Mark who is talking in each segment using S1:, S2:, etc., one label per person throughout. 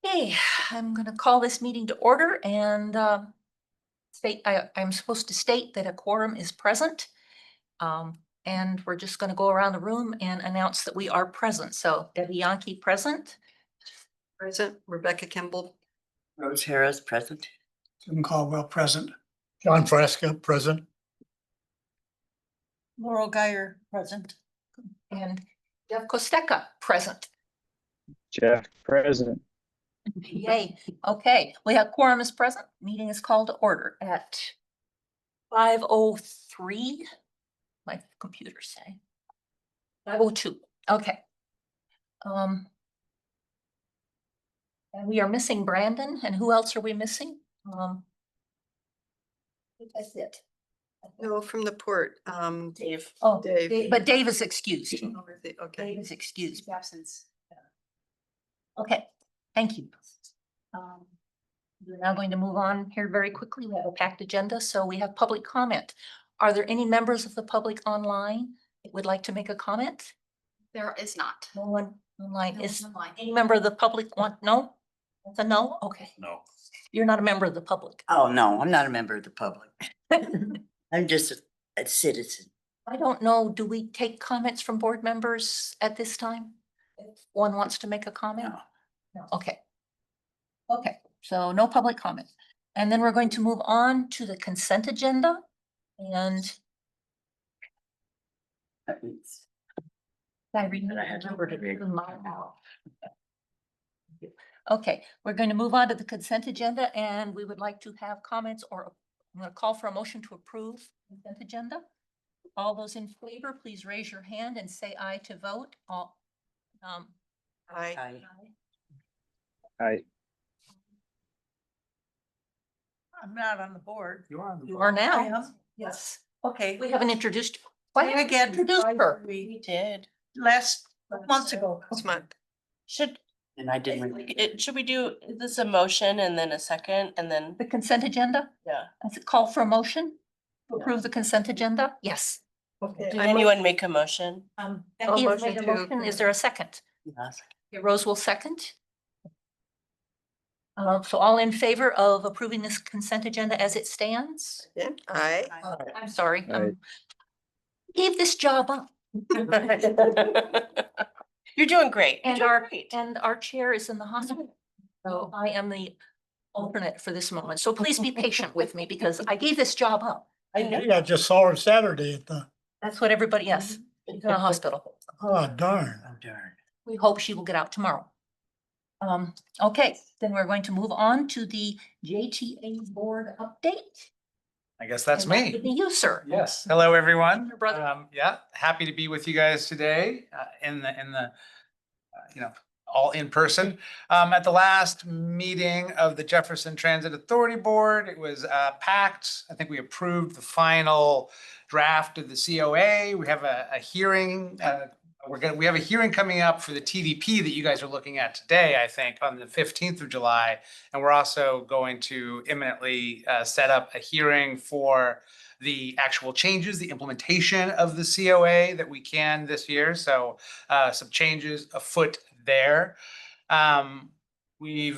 S1: Okay, I'm going to call this meeting to order and I'm supposed to state that a quorum is present. And we're just going to go around the room and announce that we are present. So Debbie Yankee present.
S2: Present. Rebecca Kimball.
S3: Rose Harris present.
S4: Tim Caldwell present. John Fresca present.
S2: Laurel Geyer present.
S1: And Jeff Costeca present.
S5: Jeff present.
S1: Yay. Okay, we have quorum is present. Meeting is called to order at 5:03. My computer say 5:02. Okay. And we are missing Brandon, and who else are we missing? That's it.
S2: No, from the port.
S1: Dave.
S2: Dave.
S1: But Dave is excused.
S2: Okay.
S1: Dave is excused. Absence. Okay, thank you. We're now going to move on here very quickly. We have a packed agenda, so we have public comment. Are there any members of the public online that would like to make a comment?
S6: There is not.
S1: No one online.
S6: No
S1: Is
S6: one online.
S1: any member of the public want, no? That's a no? Okay.
S4: No.
S1: You're not a member of the public.
S3: Oh, no, I'm not a member of the public. I'm just a citizen.
S1: I don't know, do we take comments from board members at this time? If one wants to make a comment?
S3: No.
S1: No, okay. Okay, so no public comment. And then we're going to move on to the consent agenda. And I remember to read them out. Okay, we're going to move on to the consent agenda and we would like to have comments or I'm going to call for a motion to approve consent agenda. All those in favor, please raise your hand and say aye to vote. All,
S2: Aye.
S3: Aye.
S5: Aye.
S2: I'm not on the board.
S4: You are.
S1: you are
S2: I
S1: now.
S2: am?
S1: Yes,
S2: Okay.
S1: we haven't introduced. Why
S2: Say
S1: haven't we
S2: again.
S1: introduced her?
S2: We
S6: did.
S2: last months ago. Last month.
S6: Should,
S3: And I didn't.
S6: should we do, is this a motion and then a second and then,
S1: The consent agenda?
S6: yeah.
S1: Is it call for a motion to approve the consent agenda? Yes.
S2: Okay.
S6: Did anyone make a motion?
S1: Becky has
S2: motion
S1: made a
S2: to
S1: motion. Is there a second?
S3: Yes.
S1: Okay, Rose will second. So all in favor of approving this consent agenda as it stands?
S2: Yeah, aye.
S1: I'm sorry.
S5: Aye.
S1: Gave this job up
S6: You're doing great. You're
S1: and
S6: doing
S1: our,
S6: great.
S1: and our chair is in the hospital. So I am the alternate for this moment. So please be patient with me because I gave this job up.
S6: I know.
S4: Yeah, I just saw her Saturday at the,
S1: That's what everybody, yes, she's in the hospital.
S4: oh darn.
S3: Oh, darn.
S1: We hope she will get out tomorrow. Okay, then we're going to move on to the JTA board update.
S7: I guess that's
S1: And that would
S7: me.
S1: be you, sir.
S7: Yes. Hello, everyone.
S1: Your brother.
S7: Yeah, happy to be with you guys today all in person. At the last meeting of the Jefferson Transit Authority Board, it was packed. I think we approved the final draft of the COA. We have a hearing. We have a hearing coming up for the TDP that you guys are looking at today, I think, on the 15th of July. And we're also going to imminently set up a hearing for the actual changes, the implementation of the COA that we can this year. So some changes afoot there. We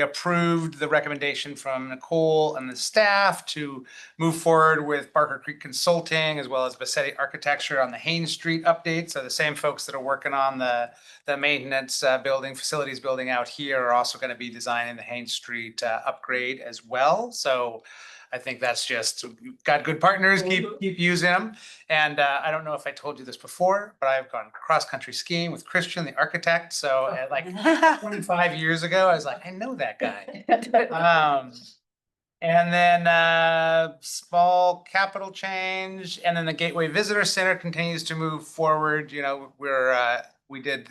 S7: approved the recommendation from Nicole and the staff to move forward with Barker Creek Consulting as well as Bassetti Architecture on the Haynes Street update. So the same folks that are working on the maintenance facilities building out here are also going to be designing the Haynes Street upgrade as well. So I think that's just, we've got good partners, keep using them. And I don't know if I told you this before, but I've gone cross-country skiing with Christian, the architect. So like 25 years ago, I was like, I know that guy. And then small capital change, and then the Gateway Visitor Center continues to move forward. You know, we had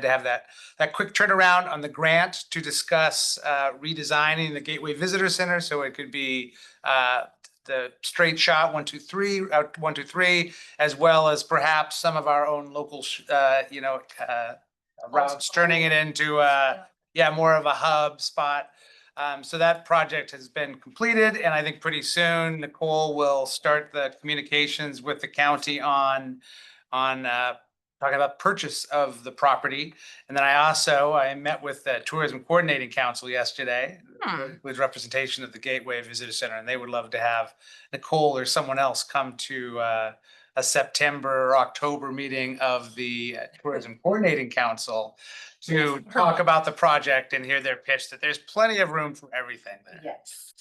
S7: to have that quick turnaround on the grant to discuss redesigning the Gateway Visitor Center so it could be the straight shot 1, 2, 3, 1, 2, 3, as well as perhaps some of our own local routes, turning it into more of a hub spot. So that project has been completed, and I think pretty soon Nicole will start the communications with the county on talking about purchase of the property. And then I met with the Tourism Coordinating Council yesterday with representation of the Gateway Visitor Center, and they would love to have Nicole or someone else come to a September or October meeting of the Tourism Coordinating Council to talk about the project and hear their pitch, that there's plenty of room for everything there.
S6: Yes.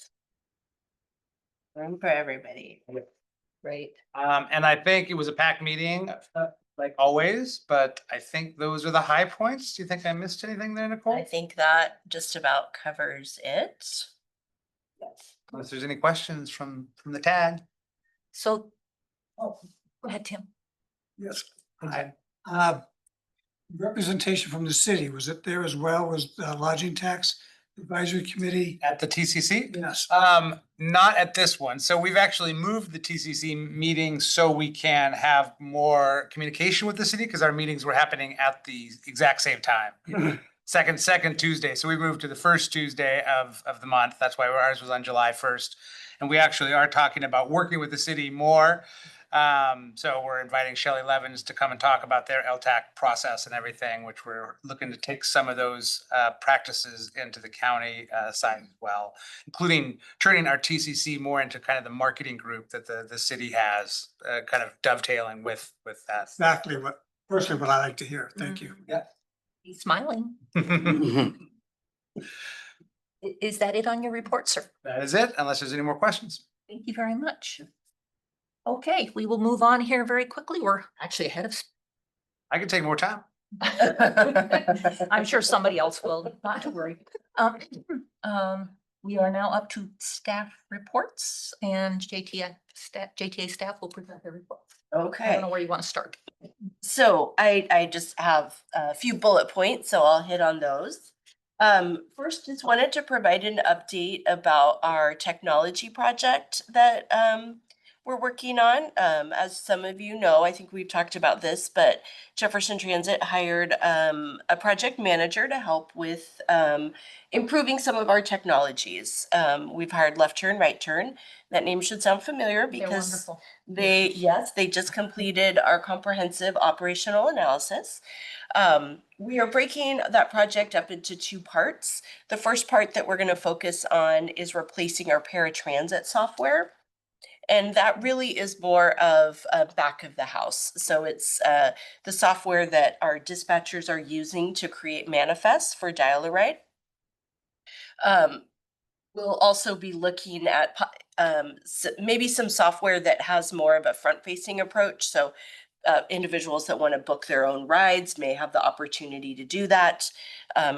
S6: Room for everybody.
S1: Great.
S7: And I think it was a packed meeting, like always, but I think those are the high points. Do you think I missed anything there,
S6: I
S7: Nicole?
S6: think that just about covers it.
S7: Unless there's any questions from the tag.
S1: So, oh, go ahead, Tim.
S4: Yes.
S7: Okay.
S4: Representation from the city, was it there as well? Was lodging tax advisory committee?
S7: At the TCC?
S4: Yes.
S7: Not at this one. So we've actually moved the TCC meeting so we can have more communication with the city, because our meetings were happening at the exact same time. Second Tuesday. So we moved to the first Tuesday of the month. That's why ours was on July 1st. And we actually are talking about working with the city more. So we're inviting Shelley Levens to come and talk about their LTAC process and everything, which we're looking to take some of those practices into the county side as well, including turning our TCC more into kind of the marketing group that the city has, kind of dovetailing with that.
S4: Exactly personally what I like to hear. Thank you.
S7: Yeah.
S1: He's smiling. Is that it on your report, sir?
S7: That is it, unless there's any more questions.
S1: Thank you very much. Okay, we will move on here very quickly. We're actually ahead of.
S7: I can take more time.
S1: I'm sure somebody else will, not to worry. We are now up to staff reports, and JTA staff will present their reports. I
S6: Okay.
S1: don't know where you want to start.
S6: So I just have a few bullet points, so I'll hit on those. First, just wanted to provide an update about our technology project that we're working on. As some of you know, I think we've talked about this, but Jefferson Transit hired a project manager to help with improving some of our technologies. We've hired Left Turn, Right Turn. That name should sound familiar
S1: They're
S6: because
S1: wonderful.
S6: they just completed our comprehensive operational analysis. We are breaking that project up into two parts. The first part that we're going to focus on is replacing our paratransit software. And that really is more of a back of the house. So it's the software that our dispatchers are using to create manifests for Dial-A-Ride. We'll also be looking at maybe some software that has more of a front-facing approach. So individuals that want to book their own rides may have the opportunity to do that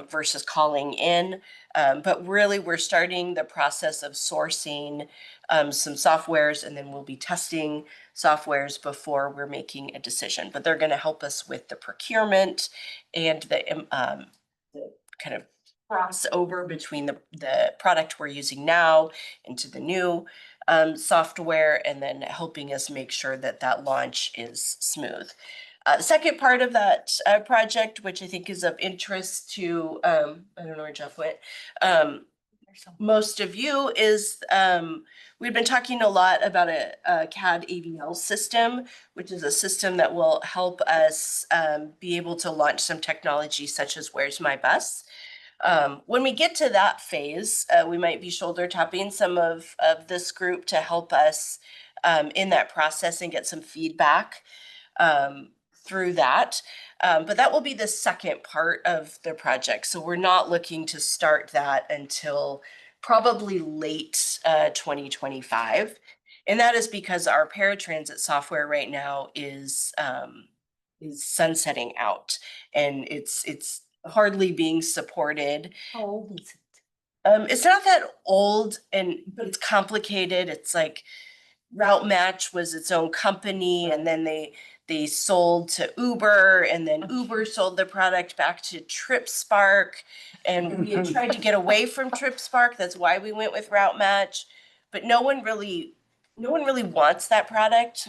S6: versus calling in. But really, we're starting the process of sourcing some softwares, and then we'll be testing softwares before we're making a decision. But they're going to help us with the procurement and the kind of crossover between the product we're using now into the new software, and then helping us make sure that that launch is smooth. The second part of that project, which I think is of interest to, I don't know where Jeff went, most of you, is we've been talking a lot about a CAD AVL system, which is a system that will help us be able to launch some technology such as Where's My Bus. When we get to that phase, we might be shoulder tapping some of this group to help us in that process and get some feedback through that. But that will be the second part of the project. So we're not looking to start that until probably late 2025. And that is because our paratransit software right now is sunsetting out, and it's hardly being supported.
S1: How old is it?
S6: It's not that old, but it's complicated. It's like Route Match was its own company, and then they sold to Uber, and then Uber sold the product back to TripSpark, and we had tried to get away from TripSpark. That's why we went with Route Match, but no one really wants that product.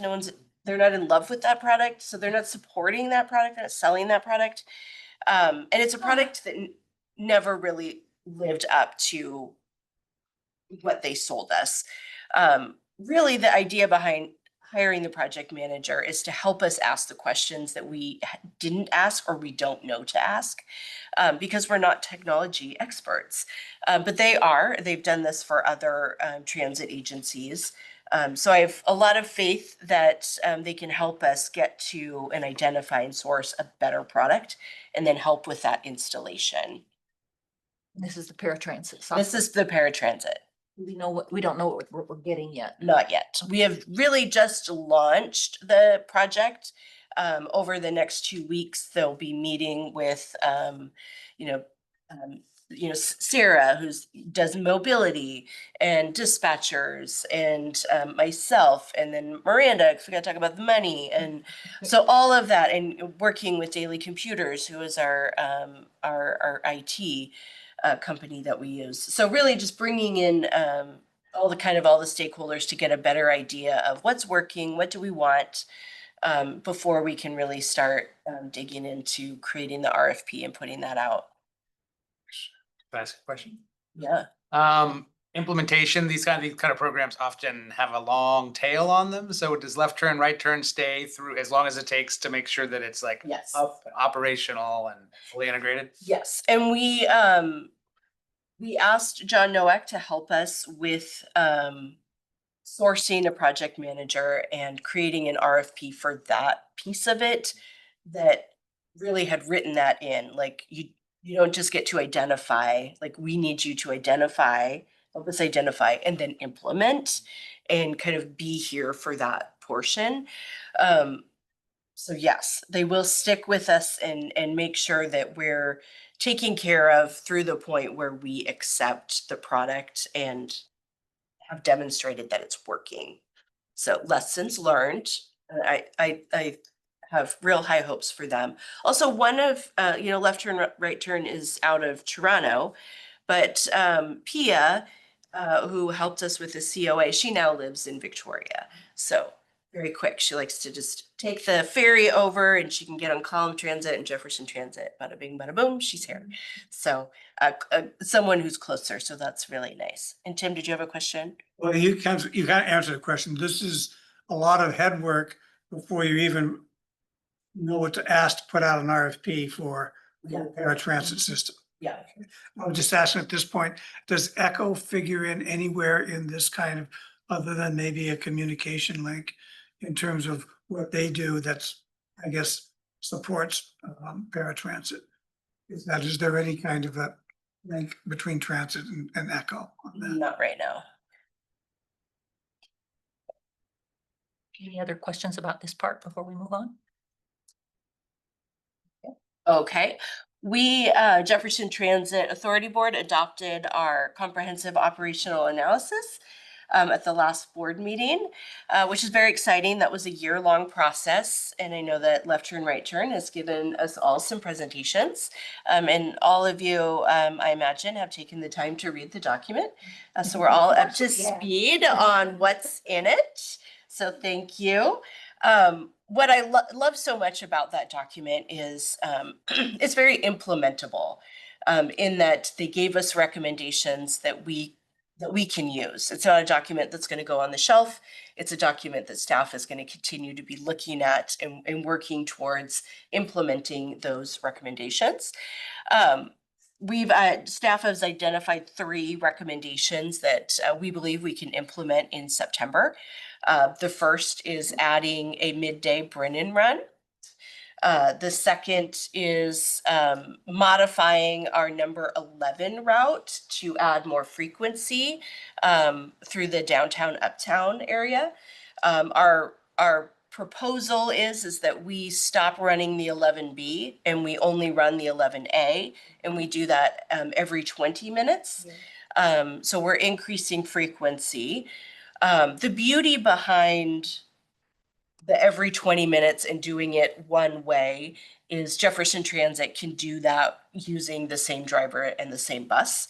S6: They're not in love with that product, so they're not supporting that product, they're not selling that product. And it's a product that never really lived up to what they sold us. Really, the idea behind hiring the project manager is to help us ask the questions that we didn't ask or we don't know to ask, because we're not technology experts. But they've done this for other transit agencies. So I have a lot of faith that they can help us get to and identify and source a better product and then help with that installation.
S1: This is the paratransit
S6: This
S1: software.
S6: is the paratransit.
S1: We don't know what we're getting yet.
S6: Not yet. We have really just launched the project. Over the next 2 weeks, they'll be meeting with, Sarah, does mobility and dispatchers and myself, and then Miranda, I forgot to talk about the money. And so all of that, and working with Daily Computers, who is our IT company that we use. So really just bringing in all the stakeholders to get a better idea of what's working, what do we want, before we can really start digging into creating the RFP and putting that out.
S7: Can I ask a question?
S6: Yeah.
S7: Implementation, these kind of programs often have a long tail on them. So does left turn, right turn stay through as long as it takes to make sure that it's like
S6: Yes.
S7: up, operational and fully integrated?
S6: Yes. And we asked John Nowak to help us with sourcing a project manager and creating an RFP for that piece of it, that really had written that in. Like you don't just get to identify, like we need you to identify, help us identify and then implement and kind of be here for that portion. So yes, they will stick with us and make sure that we're taken care of through the point where we accept the product and have demonstrated that it's working. So lessons learned. I have real high hopes for them. Also, one of left turn, right turn is out of Toronto, but Pia, who helped us with the COA, she now lives in Victoria. So very quick. She likes to just take the ferry over and she can get on Column Transit and Jefferson Transit. Bada bing, bada boom, she's here. So someone who's closer. So that's really nice. And Tim, did you have a question?
S4: Well, you kind of answered the question. This is a lot of head work before you even know what to ask to put out an RFP for
S6: Yeah.
S4: a transit system.
S6: Yeah.
S4: I was just asking at this point, does Echo figure in anywhere in this kind of, other than maybe a communication link, in terms of what they do that's, I guess, supports paratransit? Is there any kind of a link between transit and Echo on that?
S6: Not right now.
S1: Any other questions about this part before we move on?
S6: Okay, we, Jefferson Transit Authority Board adopted our comprehensive operational analysis at the last board meeting, which is very exciting. That was a year-long process. And I know that Left Turn, Right Turn has given us all some presentations. And all of you, I imagine, have taken the time to read the document. So we're all up to speed on what's in it. So thank you. What I love so much about that document is it's very implementable, in that they gave us recommendations that we can use. It's not a document that's going to go on the shelf. It's a document that staff is going to continue to be looking at and working towards implementing those recommendations. Staff has identified 3 recommendations that we believe we can implement in September. The first is adding a midday Brennan run. The second is modifying our number 11 route to add more frequency through the downtown uptown area. Our proposal is that we stop running the 11B and we only run the 11A, and we do that every 20 minutes. So we're increasing frequency. The beauty behind the every 20 minutes and doing it one way is Jefferson Transit can do that using the same driver and the same bus.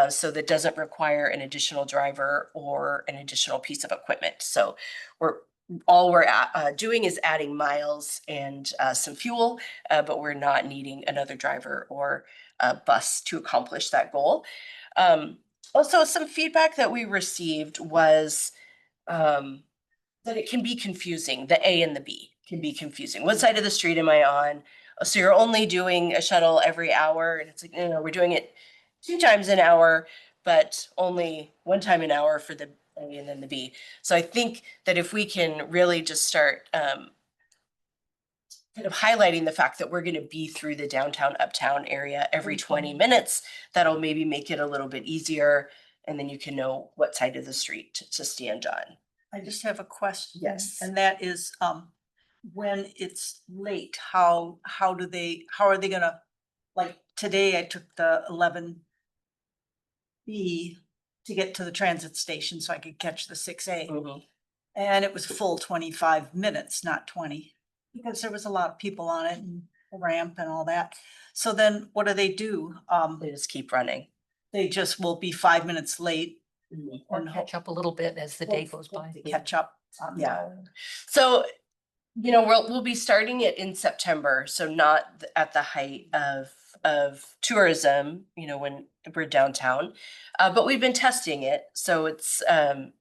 S6: So that doesn't require an additional driver or an additional piece of equipment. So all we're doing is adding miles and some fuel, but we're not needing another driver or a bus to accomplish that goal. Also, some feedback that we received was that it can be confusing. The A and the B can be confusing. What side of the street am I on? So you're only doing a shuttle every hour, and it's like, no, we're doing it 2 times an hour, but only 1 time an hour for the A and then the B. So I think that if we can really just start kind of highlighting the fact that we're going to be through the downtown uptown area every 20 minutes, that'll maybe make it a little bit easier. And then you can know what side of the street to stand on.
S2: I just have a question.
S6: Yes.
S2: And that is, when it's late, how are they gonna, like, today I took the 11B to get to the transit station so I could catch the 6A. And it was a full 25 minutes, not 20, because there was a lot of people on it and the ramp and all that. So then what do?
S6: They just keep running.
S2: They just will be 5 minutes late
S1: Or
S2: and
S1: catch up a little bit as the day goes by.
S2: to catch up. on
S6: Yeah.
S2: time.
S6: So, we'll be starting it in September, so not at the height of tourism, when we're downtown. But we've been testing it. So it's,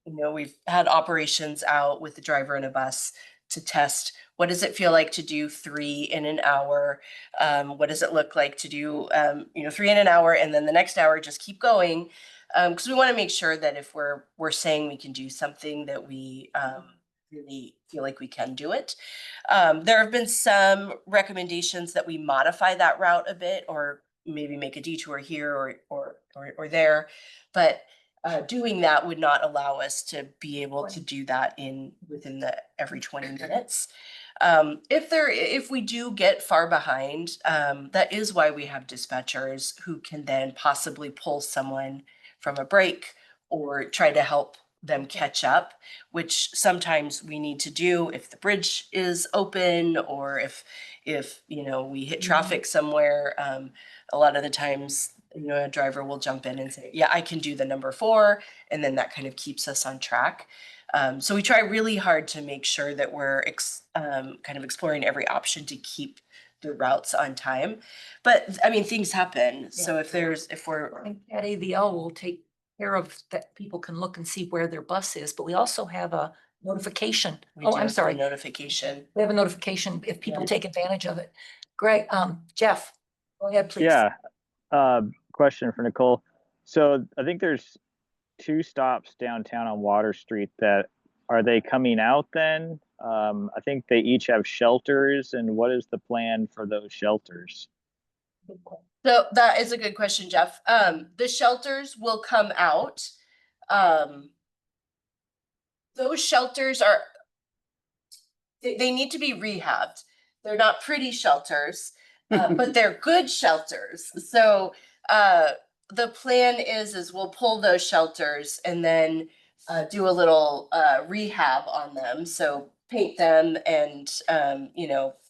S6: we've had operations out with the driver and a bus to test. What does it feel like to do 3 in an hour? What does it look like to do, 3 in an hour and then the next hour just keep going? Because we want to make sure that if we're saying we can do something, that we really feel like we can do it. There have been some recommendations that we modify that route a bit, or maybe make a detour here or there. But doing that would not allow us to be able to do that within the every 20 minutes. If we do get far behind, that is why we have dispatchers who can then possibly pull someone from a break or try to help them catch up, which sometimes we need to do if the bridge is open, or if we hit traffic somewhere. A lot of the times, a driver will jump in and say, yeah, I can do the number 4, and then that kind of keeps us on track. So we try really hard to make sure that we're kind of exploring every option to keep the routes on time. But I mean, things happen. So if we're
S1: I think that AVL will take care of that. People can look and see where their bus is, but we also have a notification.
S6: we
S1: Oh,
S6: do
S1: I'm
S6: have the
S1: sorry.
S6: notification.
S1: We have a notification if people
S6: Yeah.
S1: take advantage of it. Great. Jeff, go ahead, please.
S5: Yeah. Question for Nicole. So I think there's 2 stops downtown on Water Street are they coming out then? I think they each have shelters, and what is the plan for those shelters?
S6: So that is a good question, Jeff. The shelters will come out. Those shelters they need to be rehabbed. They're not pretty shelters, but they're good shelters. So the plan is we'll pull those shelters and then do a little rehab on them. So paint them and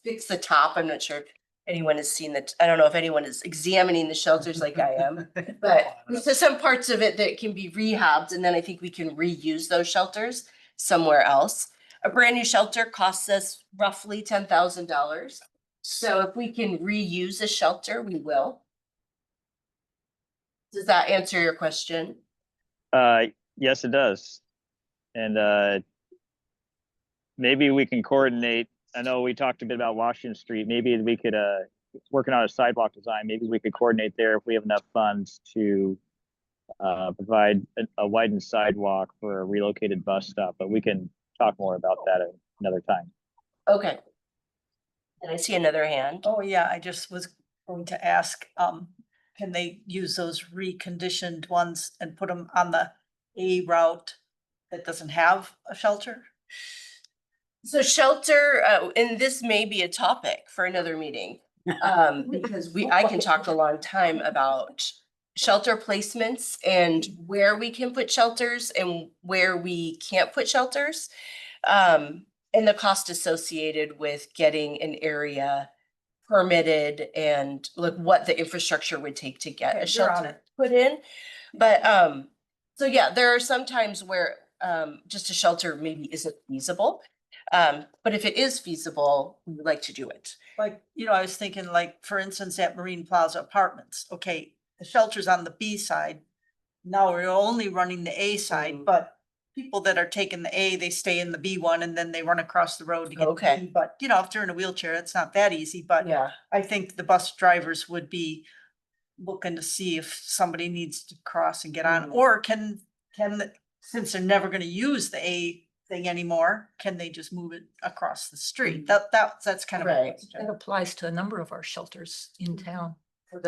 S6: fix the top. I'm not sure if anyone has seen that. I don't know if anyone is examining the shelters like I am, but there's some parts of it that can be rehabbed, and then I think we can reuse those shelters somewhere else. A brand new shelter costs us roughly $10,000. So if we can reuse a shelter, we will. Does that answer your question?
S5: Yes, it does. And maybe we can coordinate. I know we talked a bit about Washington Street. Maybe we could, working on a sidewalk design, maybe we could coordinate there if we have enough funds to provide a widened sidewalk for a relocated bus stop. But we can talk more about that at another time.
S6: Okay. And I see another hand.
S2: Oh, yeah, I just was going to ask, can they use those reconditioned ones and put them on the A route that doesn't have a shelter?
S6: So shelter, and this may be a topic for another meeting, because I can talk a long time about shelter placements and where we can put shelters and where we can't put shelters. And the cost associated with getting an area permitted and like what the infrastructure would take to get
S2: Okay,
S6: a
S2: you're on
S6: shelter
S2: it.
S6: put in. But so yeah, there are some times where just a shelter maybe isn't feasible. But if it is feasible, we would like to do it.
S2: Like, I was thinking, like, for instance, at Marine Plaza Apartments, okay, the shelter's on the B side. Now we're only running the A side,
S6: Mhm.
S2: but people that are taking the A, they stay in the B one and then they run across the road to get. to
S6: Okay.
S2: B. But, you know, if they're in a wheelchair, it's not that easy, but
S6: Yeah.
S2: I think the bus drivers would be looking to see if somebody needs to cross and get on, or since they're never gonna use the A thing anymore, can they just move it across the street? That's kind of. a
S6: Right.
S2: question.
S1: That applies to a number of our shelters in town for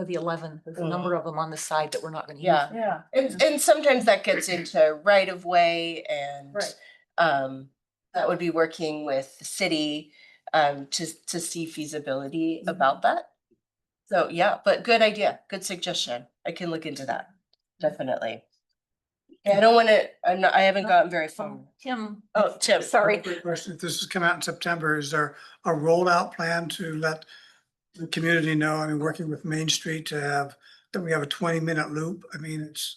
S1: the 11. There's a number of them on the side that we're not gonna use.
S6: Yeah.
S2: Yeah,
S6: And sometimes that gets into right of way and
S2: right.
S6: that would be working with the city to see feasibility
S2: Mhm.
S6: about that. So yeah, but good idea, good suggestion. I can look into that, definitely. Yeah, I don't wanna, I haven't gotten very far.
S1: Tim,
S6: Oh, Tim,
S1: sorry.
S4: Quick question, if this has come out in September, is there a rollout plan to let the community know, I mean, working with Main Street to have, that we have a 20-minute loop? I mean, it's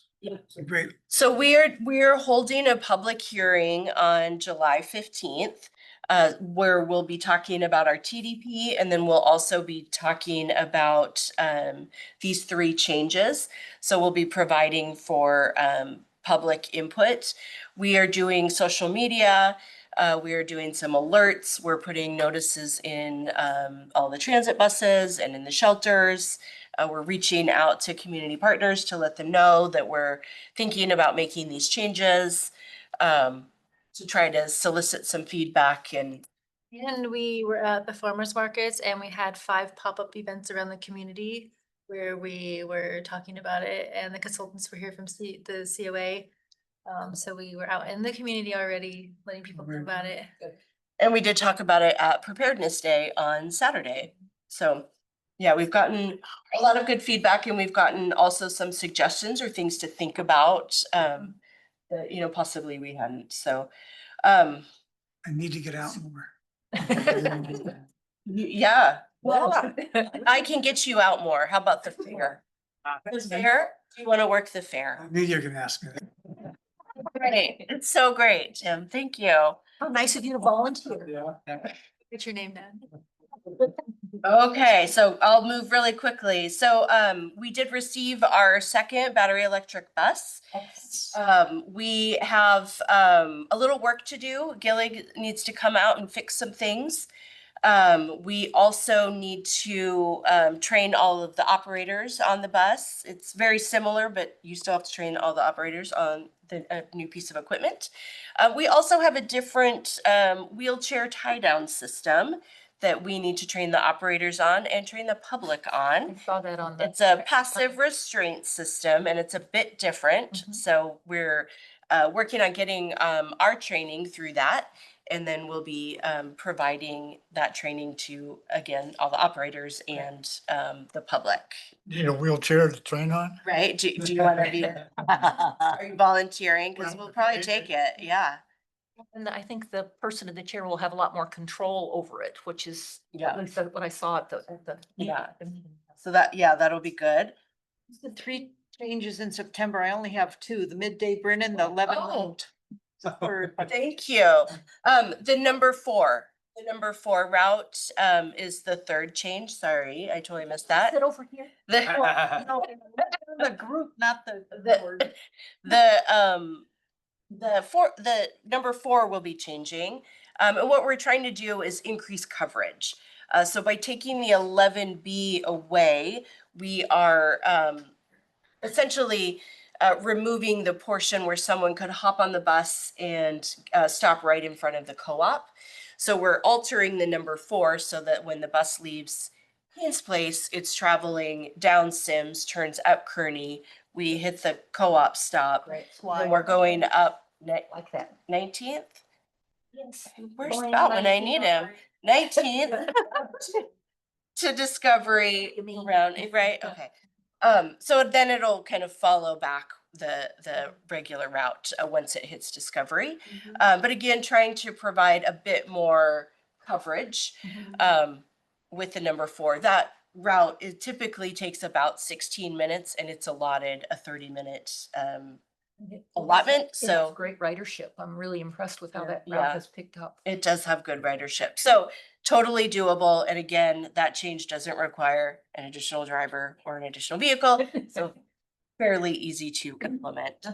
S4: a great,
S6: So we're holding a public hearing on July 15th. Where we'll be talking about our TDP and then we'll also be talking about these 3 changes. So we'll be providing for public input. We are doing social media. We are doing some alerts. We're putting notices in all the transit buses and in the shelters. We're reaching out to community partners to let them know that we're thinking about making these changes, to try to solicit some feedback and.
S8: And we were at the farmers markets and we had 5 pop-up events around the community where we were talking about it and the consultants were here from the COA. So we were out in the community already, letting people know about it.
S6: And we did talk about it at Preparedness Day on Saturday. So, yeah, we've gotten a lot of good feedback and we've gotten also some suggestions or things to think about, that, you know, possibly we hadn't. So,
S4: I need to get out more.
S6: yeah, well, I can get you out more. How about the fair? The fair? Do you want to work the fair?
S4: I knew you were gonna ask me that.
S6: Great. It's so great, Tim. Thank you.
S1: How nice of you to volunteer.
S8: Get your name down.
S6: Okay, so I'll move really quickly. So we did receive our second battery electric bus. We have a little work to do. Gillig needs to come out and fix some things. We also need to train all of the operators on the bus. It's very similar, but you still have to train all the operators on the new piece of equipment. We also have a different wheelchair tie-down system that we need to train the operators on and train the public on.
S1: I saw that on the.
S6: It's a passive restraint system and it's a bit different.
S1: Mhm.
S6: So we're working on getting our training through that. And then we'll be providing that training to, again, all the operators and the public.
S9: Need a wheelchair to train on?
S6: Right? Do you want to be, are you volunteering? Because we'll probably take it, yeah.
S1: And I think the person in the chair will have a lot more control over it, which is
S6: Yeah.
S1: at least what I saw at the.
S6: Yeah. So that, yeah, that'll be good.
S2: The 3 changes in September, I only have 2, the midday Brennan, the 11.
S6: Oh.
S2: Or-
S6: Thank you. The number 4 route is the 3rd change. Sorry, I totally missed that.
S1: Sit over here.
S6: The,
S2: No, the group, not the
S6: The-
S2: board.
S6: the number 4 will be changing. And what we're trying to do is increase coverage. So by taking the 11B away, we are essentially removing the portion where someone could hop on the bus and stop right in front of the co-op. So we're altering the number 4 so that when the bus leaves Haynes Place, it's traveling down Sims, turns up Kearney. We hit the co-op stop.
S1: Right.
S6: And we're going up
S1: Like that.
S6: 19th.
S1: Yes.
S6: Where's Scott when I need him? 19th to Discovery
S1: You mean-
S6: around, right? Okay. So then it'll kind of follow back the regular route once it hits Discovery. But again, trying to provide a bit more coverage with the number 4. That route, it typically takes about 16 minutes and it's allotted a 30-minute allotment.
S1: It's
S6: So
S1: great ridership. I'm really impressed with how that
S6: Yeah.
S1: route has picked up.
S6: it does have good ridership. So totally doable. And again, that change doesn't require an additional driver or an additional vehicle. So fairly easy to implement.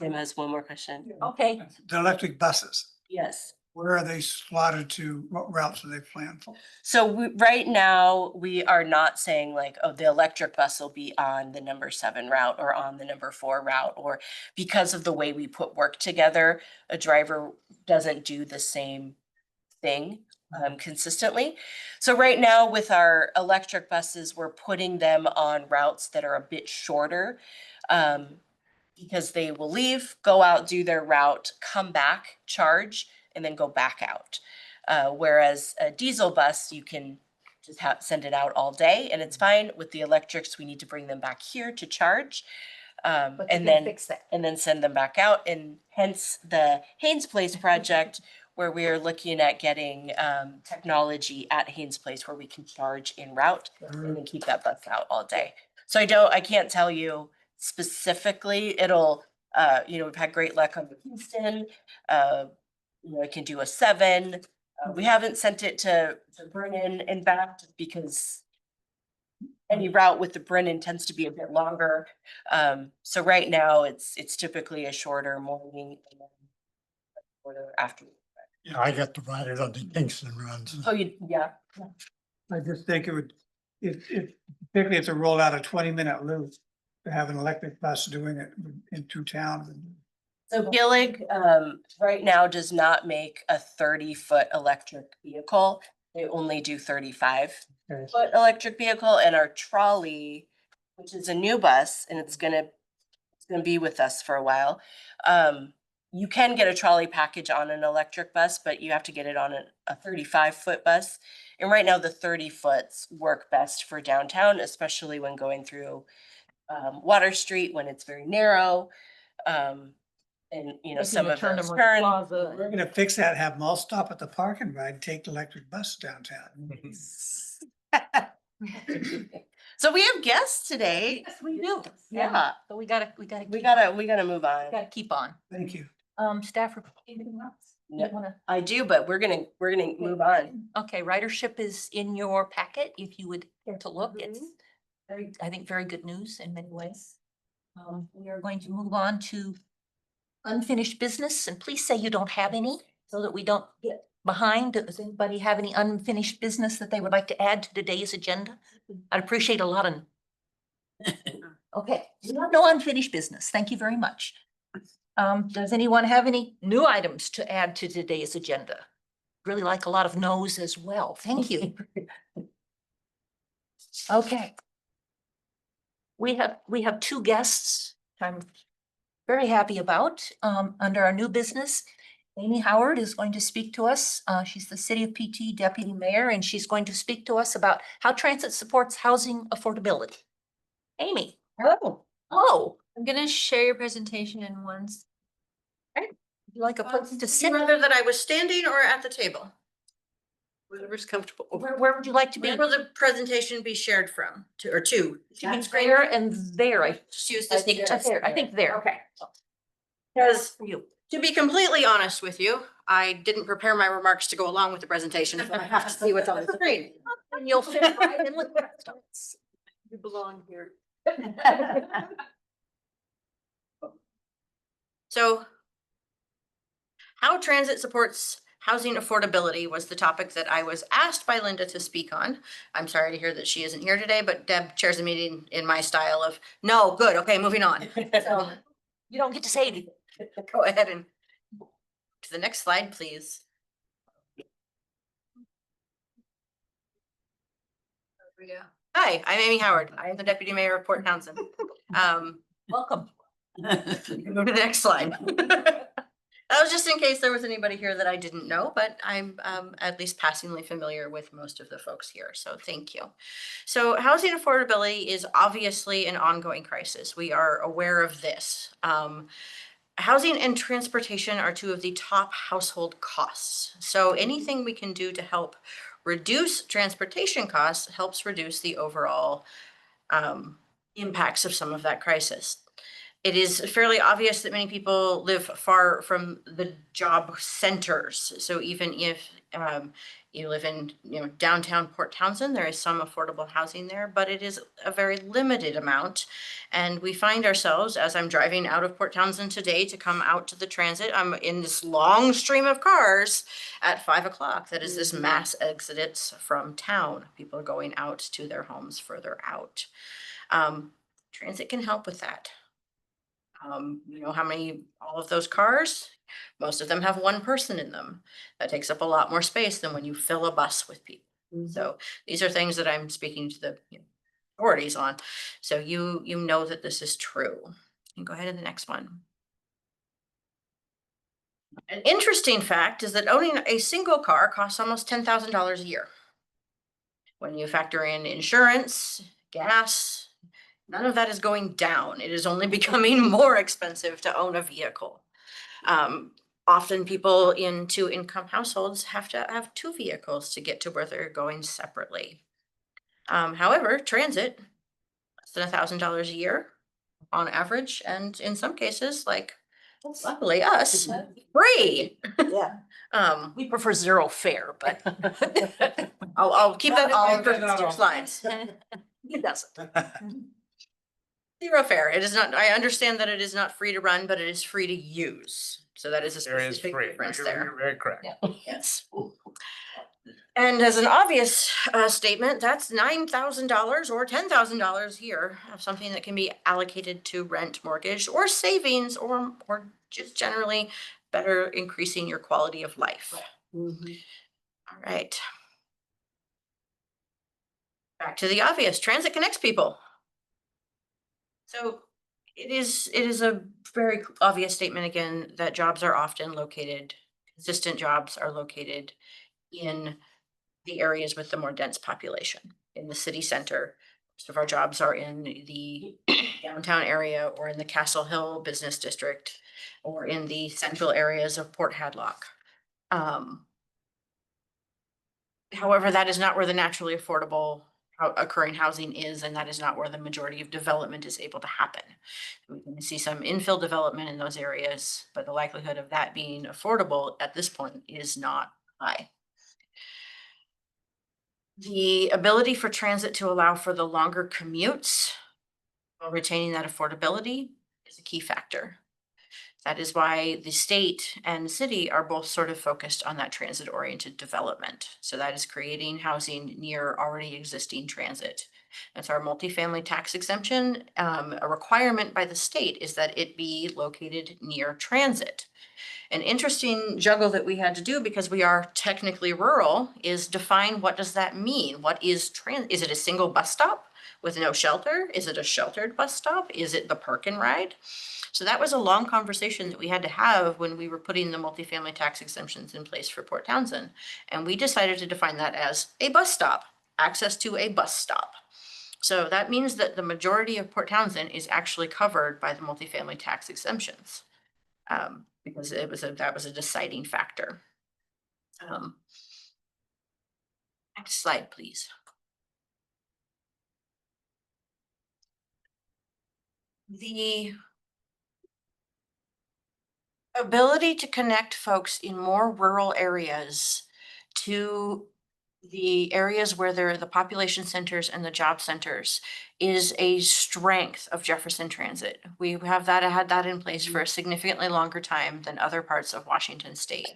S6: Tim has one more question.
S1: Okay,
S4: The electric buses,
S6: Yes.
S4: where are they slotted to? What routes are they planned for?
S6: So right now, we are not saying like, oh, the electric bus will be on the number 7 route or on the number 4 route, or because of the way we put work together, a driver doesn't do the same thing consistently. So right now with our electric buses, we're putting them on routes that are a bit shorter. Because they will leave, go out, do their route, come back, charge, and then go back out. Whereas a diesel bus, you can just send it out all day and it's fine. With the electrics, we need to bring them back here to charge.
S1: but you
S6: And
S1: can
S6: then
S1: fix that.
S6: and then send them back out, and hence the Haynes Place project, where we are looking at getting technology at Haynes Place where we can charge en route and then keep that bus out all day. So I can't tell you specifically. It'll, we've had great luck on the Houston. It can do a 7. We haven't sent it to Brennan and back because any route with the Brennan tends to be a bit longer. So right now it's typically a shorter morning and then a shorter afternoon.
S9: Yeah, I got to ride it on the Kingston runs.
S6: Oh, yeah.
S4: I just think it would, if particularly if they roll out a 20-minute loop, to have an electric bus doing it into town.
S6: So Gillig, right now does not make a 30-foot electric vehicle. They only do 35-foot electric vehicle, and our trolley, which is a new bus, and it's gonna be with us for a while. You can get a trolley package on an electric bus, but you have to get it on a 35-foot bus. And right now the 30-foots work best for downtown, especially when going through Water Street when it's very narrow. And some of
S1: Turn
S6: those
S1: them
S6: turns.
S1: plaza.
S4: We're gonna fix that, have them all stop at the park and ride, take the electric bus downtown.
S6: So we have guests today.
S1: Yes, we do.
S6: Yeah.
S1: So we gotta
S6: We gotta move on.
S1: gotta keep on.
S4: Thank you.
S1: Staff report, anything else? You
S6: No.
S1: wanna-
S6: I do, but we're gonna move on.
S1: Okay, ridership is in your packet, if you would care to look, it's very, I think, very good news in many ways. We are going to move on to unfinished business, and please say you don't have any, so that we don't get behind. Does anybody have any unfinished business that they would like to add to today's agenda? I'd appreciate a lot of. Okay, no unfinished business, thank you very much. Does anyone have any new items to add to today's agenda? Really like a lot of no's as well, thank you. Okay. We have 2 guests I'm very happy about, under our new business. Amy Howard is going to speak to us. She's the City of PT Deputy Mayor, and she's going to speak to us about how transit supports housing affordability. Amy.
S8: Oh.
S1: Oh,
S8: I'm gonna share your presentation in once.
S1: would you like a place to sit?
S10: Rather that I was standing or at the table? Whatever's comfortable.
S1: Where would you like to be?
S10: Where will the presentation be shared from, to, or to?
S1: That's there and there, I
S10: Just use
S6: I
S10: this.
S6: think
S1: I think there.
S10: Okay. Because
S1: For you.
S10: to be completely honest with you, I didn't prepare my remarks to go along with the presentation, so I have to see what's on the screen.
S1: And you'll fit right in with the rest of us.
S10: You belong here. So how transit supports housing affordability was the topic that I was asked by Linda to speak on. I'm sorry to hear that she isn't here today, but Deb chairs the meeting in my style of, no, good, okay, moving on. So
S1: You don't get to say anything.
S10: go ahead and to the next slide, please. There we go. Hi, I'm Amy Howard. I am the Deputy Mayor of Port Townsend.
S1: Welcome.
S10: You can go to the next slide. That was just in case there was anybody here that I didn't know, but I'm at least passingly familiar with most of the folks here, so thank you. So housing affordability is obviously an ongoing crisis. We are aware of this. Housing and transportation are 2 of the top household costs. So anything we can do to help reduce transportation costs helps reduce the overall impacts of some of that crisis. It is fairly obvious that many people live far from the job centers. So even if you live in, downtown Port Townsend, there is some affordable housing there, but it is a very limited amount. And we find ourselves, as I'm driving out of Port Townsend today to come out to the transit, I'm in this long stream of cars at 5 o'clock. That is this mass exodus from town. People are going out to their homes further out. Transit can help with that. How many, all of those cars, most of them have one person in them. That takes up a lot more space than when you fill a bus with people. So these are things that I'm speaking to the authorities on. So you know that this is true. And go ahead to the next one. An interesting fact is that owning a single car costs almost $10,000 a year. When you factor in insurance, gas, none of that is going down. It is only becoming more expensive to own a vehicle. Often people in 2-income households have to have 2 vehicles to get to where they're going separately. However, transit, less than $1,000 a year on average, and in some cases, like luckily us, free.
S2: Yeah.
S1: We prefer zero fare, but.
S10: I'll keep that
S7: I'll
S10: in mind
S7: get
S10: for
S7: that
S10: future
S7: on.
S10: slides.
S1: It doesn't.
S10: Zero fare. It is not, I understand that it is not free to run, but it is free to use. So that is a
S7: There is
S10: specific
S7: free.
S10: difference
S7: You're
S10: there.
S7: very correct.
S10: Yes. And as an obvious statement, that's $9,000 or $10,000 here of something that can be allocated to rent, mortgage, or savings, or just generally better increasing your quality of life. All right. Back to the obvious, transit connects people. So it is a very obvious statement again that jobs are often located, consistent jobs are located in the areas with the more dense population. In the city center, most of our jobs are in the downtown area or in the Castle Hill Business District or in the central areas of Port Hadlock. However, that is not where the naturally affordable occurring housing is, and that is not where the majority of development is able to happen. We can see some infill development in those areas, but the likelihood of that being affordable at this point is not high. The ability for transit to allow for the longer commutes while retaining that affordability is a key factor. That is why the state and the city are both sort of focused on that transit-oriented development. So that is creating housing near already existing transit. That's our multifamily tax exemption. A requirement by the state is that it be located near transit. An interesting juggle that we had to do, because we are technically rural, is define what does that mean? What is is it a single bus stop with no shelter? Is it a sheltered bus stop? Is it the park and ride? So that was a long conversation that we had to have when we were putting the multifamily tax exemptions in place for Port Townsend. And we decided to define that as a bus stop, access to a bus stop. So that means that the majority of Port Townsend is actually covered by the multifamily tax exemptions. Because that was a deciding factor. Next slide, please. The ability to connect folks in more rural areas to the areas where there are the population centers and the job centers is a strength of Jefferson Transit. We have had that in place for a significantly longer time than other parts of Washington State.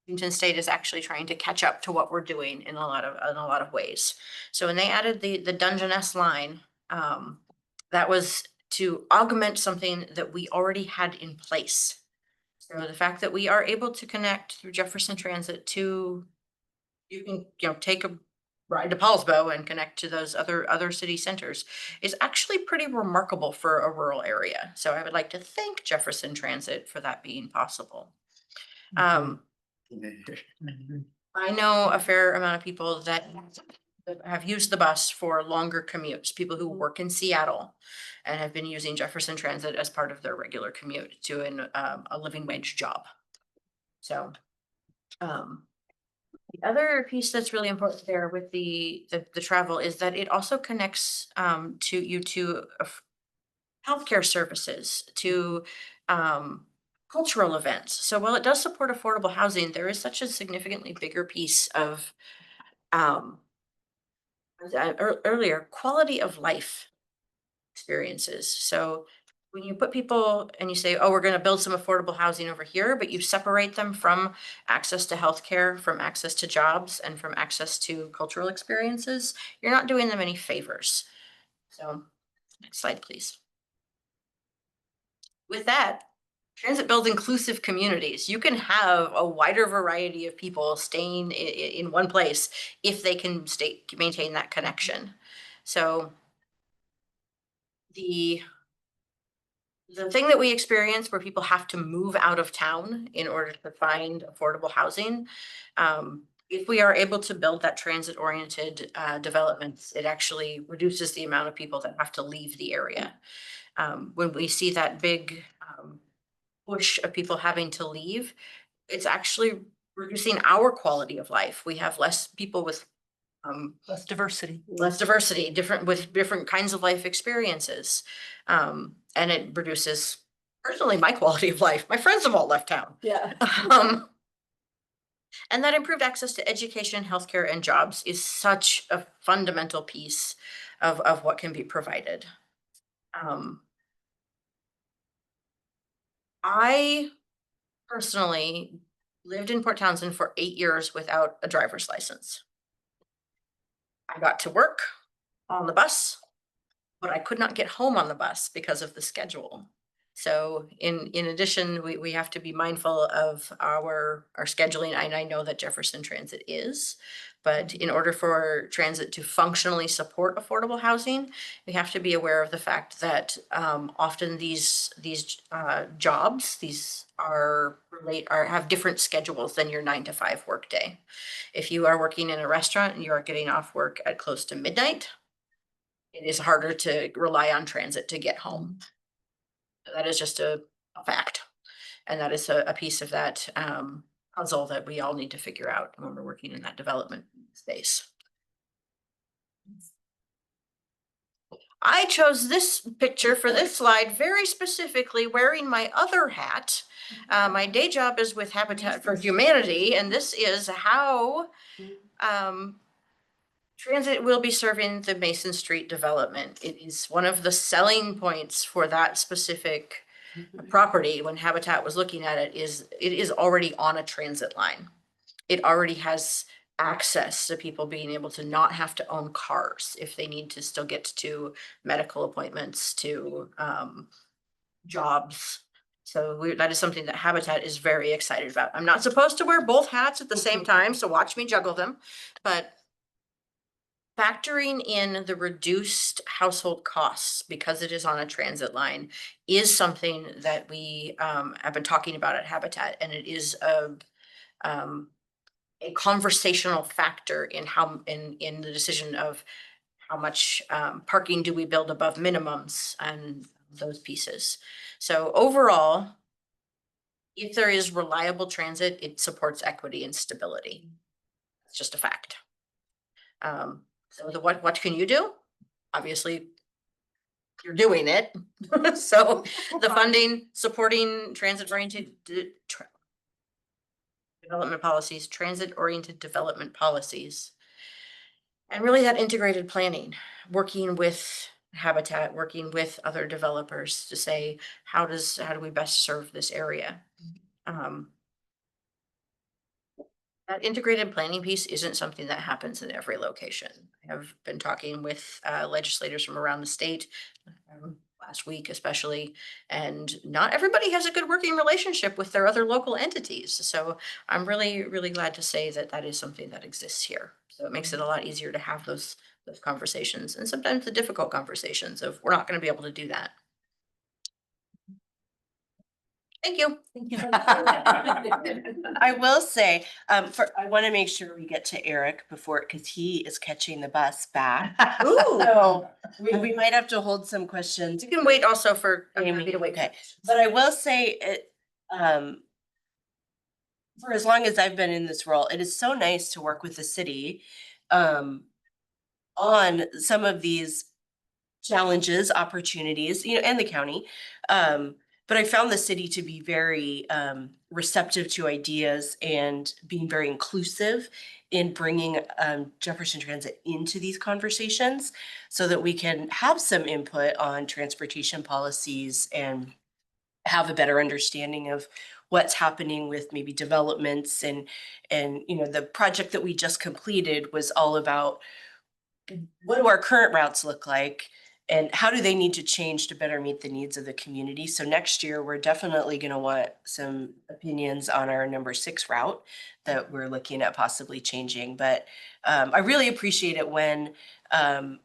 S10: Washington State is actually trying to catch up to what we're doing in a lot of ways. So when they added the Dungeness line, that was to augment something that we already had in place. So the fact that we are able to connect through Jefferson Transit to, you can, take a ride to Paulsbo and connect to those other city centers is actually pretty remarkable for a rural area. So I would like to thank Jefferson Transit for that being possible. I know a fair amount of people that have used the bus for longer commutes, people who work in Seattle and have been using Jefferson Transit as part of their regular commute to a living wage job. So the other piece that's really important there with the travel is that it also connects to healthcare services to cultural events. So while it does support affordable housing, there is such a significantly bigger piece of as I- earlier, quality of life experiences. So when you put people and you say, oh, we're going to build some affordable housing over here, but you separate them from access to healthcare, from access to jobs, and from access to cultural experiences, you're not doing them any favors. So next slide, please. With that, transit builds inclusive communities. You can have a wider variety of people staying in one place if they can maintain that connection. So the thing that we experience where people have to move out of town in order to find affordable housing, if we are able to build that transit-oriented developments, it actually reduces the amount of people that have to leave the area. When we see that big push of people having to leave, it's actually reducing our quality of life. We have less people with
S1: Less diversity.
S10: different with different kinds of life experiences. And it reduces personally my quality of life. My friends have all left town.
S6: Yeah.
S10: And that improved access to education, healthcare, and jobs is such a fundamental piece of what can be provided. I personally lived in Port Townsend for 8 years without a driver's license. I got to work on the bus, but I could not get home on the bus because of the schedule. So in addition, we have to be mindful of our scheduling, and I know that Jefferson Transit is. But in order for transit to functionally support affordable housing, we have to be aware of the fact that often these jobs, these have different schedules than your 9 to 5 workday. If you are working in a restaurant and you are getting off work at close to midnight, it is harder to rely on transit to get home. That is just a fact. And that is a piece of that puzzle that we all need to figure out when we're working in that development space. I chose this picture for this slide very specifically wearing my other hat. My day job is with Habitat for Humanity, and this is how transit will be serving the Mason Street development. It is one of the selling points for that specific property when Habitat was looking at it is already on a transit line. It already has access to people being able to not have to own cars if they need to still get to medical appointments, to jobs. So that is something that Habitat is very excited about. I'm not supposed to wear both hats at the same time, so watch me juggle them. But factoring in the reduced household costs because it is on a transit line is something that we have been talking about at Habitat, and it is a conversational factor in in the decision of how much parking do we build above minimums and those pieces. So overall, if there is reliable transit, it supports equity and stability. It's just a fact. So what can you do? Obviously, you're doing it. So the funding, supporting transit-oriented development policies, transit-oriented development policies. And really that integrated planning, working with Habitat, working with other developers to say, how do we best serve this area? That integrated planning piece isn't something that happens in every location. I have been talking with legislators from around the state last week especially, and not everybody has a good working relationship with their other local entities. So I'm really, really glad to say that that is something that exists here. So it makes it a lot easier to have those conversations, and sometimes the difficult conversations of we're not going to be able to do that. Thank you.
S1: Thank you.
S6: I will say, I want to make sure we get to Eric before, because he is catching the bus back. So we might have to hold some questions.
S10: You can wait also for
S6: Amy,
S10: Amy to wait.
S6: okay. But I will say it, for as long as I've been in this role, it is so nice to work with the city on some of these challenges, opportunities, and the county. But I found the city to be very receptive to ideas and being very inclusive in bringing Jefferson Transit into these conversations so that we can have some input on transportation policies and have a better understanding of what's happening with maybe developments and the project that we just completed was all about what do our current routes look like and how do they need to change to better meet the needs of the community? So next year, we're definitely going to want some opinions on our number 6 route that we're looking at possibly changing. But I really appreciate it when the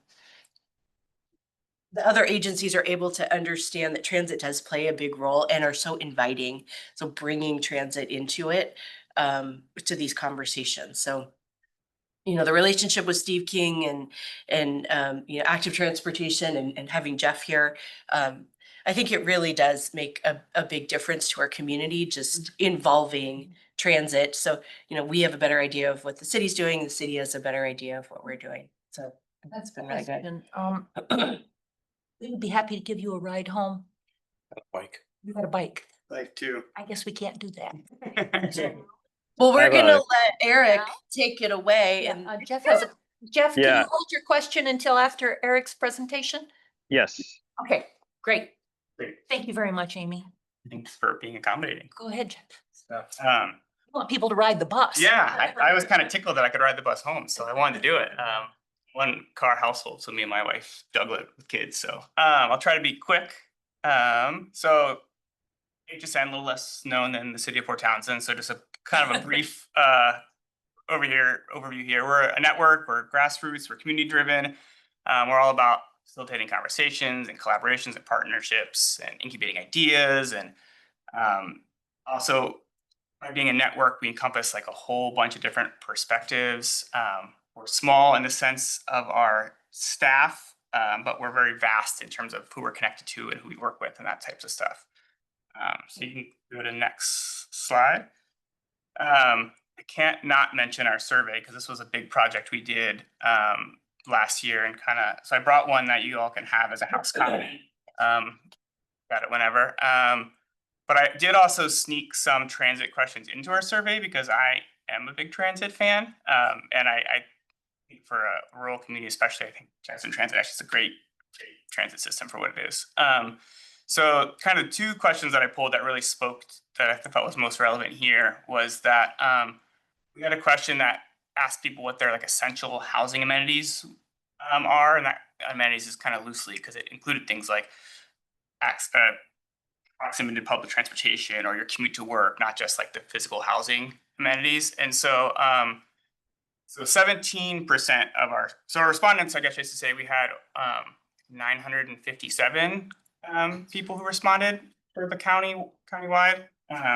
S6: other agencies are able to understand that transit does play a big role and are so inviting. So bringing transit into it, to these conversations. So the relationship with Steve King and Active Transportation and having Jeff here, I think it really does make a big difference to our community, just involving transit. So, we have a better idea of what the city's doing, the city has a better idea of what we're doing. So
S1: That's
S6: been really good.
S1: And we would be happy to give you a ride home.
S11: Bike.
S1: You got a bike.
S11: Like too.
S1: I guess we can't do that.
S6: Well,
S5: I
S6: we're
S5: have
S6: gonna
S5: a-
S6: let Eric
S8: Yeah.
S6: take it away and
S1: Jeff Jeff, can
S5: Yeah.
S1: you hold your question until after Eric's presentation?
S5: Yes.
S1: Okay, great.
S11: Great.
S1: Thank you very much, Amy.
S11: Thanks for being accommodating.
S1: Go ahead, Jeff.
S11: So,
S1: You want people to ride the bus.
S11: yeah, I was kind of tickled that I could ride the bus home, so I wanted to do it. One car household, so me and my wife juggle it with kids. So I'll try to be quick. So HSN, a little less known than the city of Fort Townsend. So just a kind of a brief overview here. We're a network, we're grassroots, we're community driven. We're all about facilitating conversations and collaborations and partnerships and incubating ideas. And also by being a network, we encompass like a whole bunch of different perspectives. We're small in the sense of our staff, but we're very vast in terms of who we're connected to and who we work with and that types of stuff. So you can go to the next slide. I can't not mention our survey because this was a big project we did last year and so I brought one that you all can have as a house copy. Got it whenever. But I did also sneak some transit questions into our survey because I am a big transit fan. And I think for a rural community, especially, I think Jefferson Transit actually is a great transit system for what it is. So kind of 2 questions that I pulled that really spoke that I thought was most relevant here was that we had a question that asked people what their like essential housing amenities are, and that amenities is kind of loosely because it included things like proximity to public transportation or your commute to work, not just like the physical housing amenities. And so 17% of our respondents, I guess I should say, we had 957 people who responded for the countywide.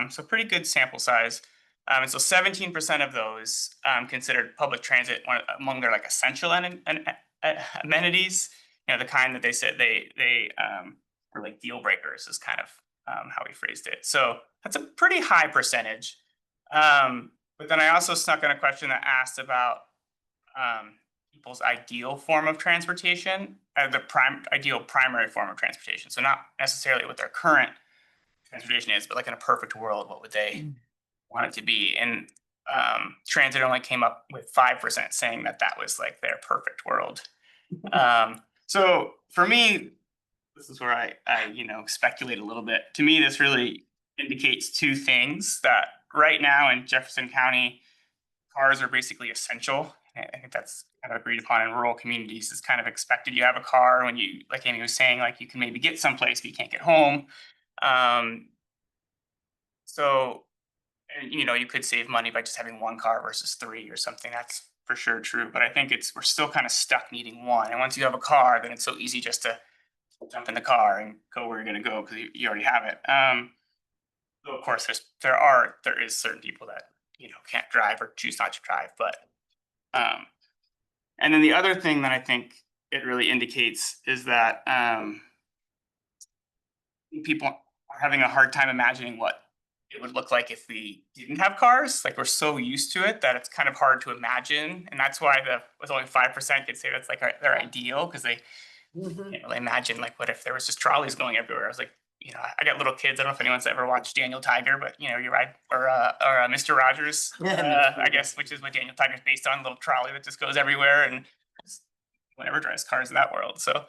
S11: So pretty good sample size. And so 17% of those considered public transit among their like essential amenities. The kind that they said they were like deal breakers is kind of how we phrased it. So that's a pretty high percentage. But then I also snuck in a question that asked about people's ideal form of transportation, the ideal primary form of transportation. So not necessarily what their current transportation is, but like in a perfect world, what would they want it to be? And transit only came up with 5% saying that was like their perfect world. So for me, this is where I speculate a little bit. To me, this really indicates 2 things: that right now in Jefferson County, cars are basically essential. I think that's kind of agreed upon in rural communities. It's kind of expected. You have a car when you, like Amy was saying, like you can maybe get someplace, but you can't get home. So, you could save money by just having 1 car versus 3 or something. That's for sure true. But I think we're still kind of stuck needing 1. And once you have a car, then it's so easy just to jump in the car and go where you're going to go because you already have it. So of course, there is certain people that can't drive or choose not to drive. But and then the other thing that I think it really indicates is that people are having a hard time imagining what it would look like if we didn't have cars. Like we're so used to it that it's kind of hard to imagine, and that's why with only 5% could say that's like their ideal, because can't really imagine, like, what if there was just trolleys going everywhere? I was like, you know, I got little kids. I don't know if anyone's ever watched Daniel Tiger, but you know, you ride or Mr. Rogers, I guess, which is what Daniel Tiger is based on, a little trolley that just goes everywhere and just whatever drives cars in that world. So,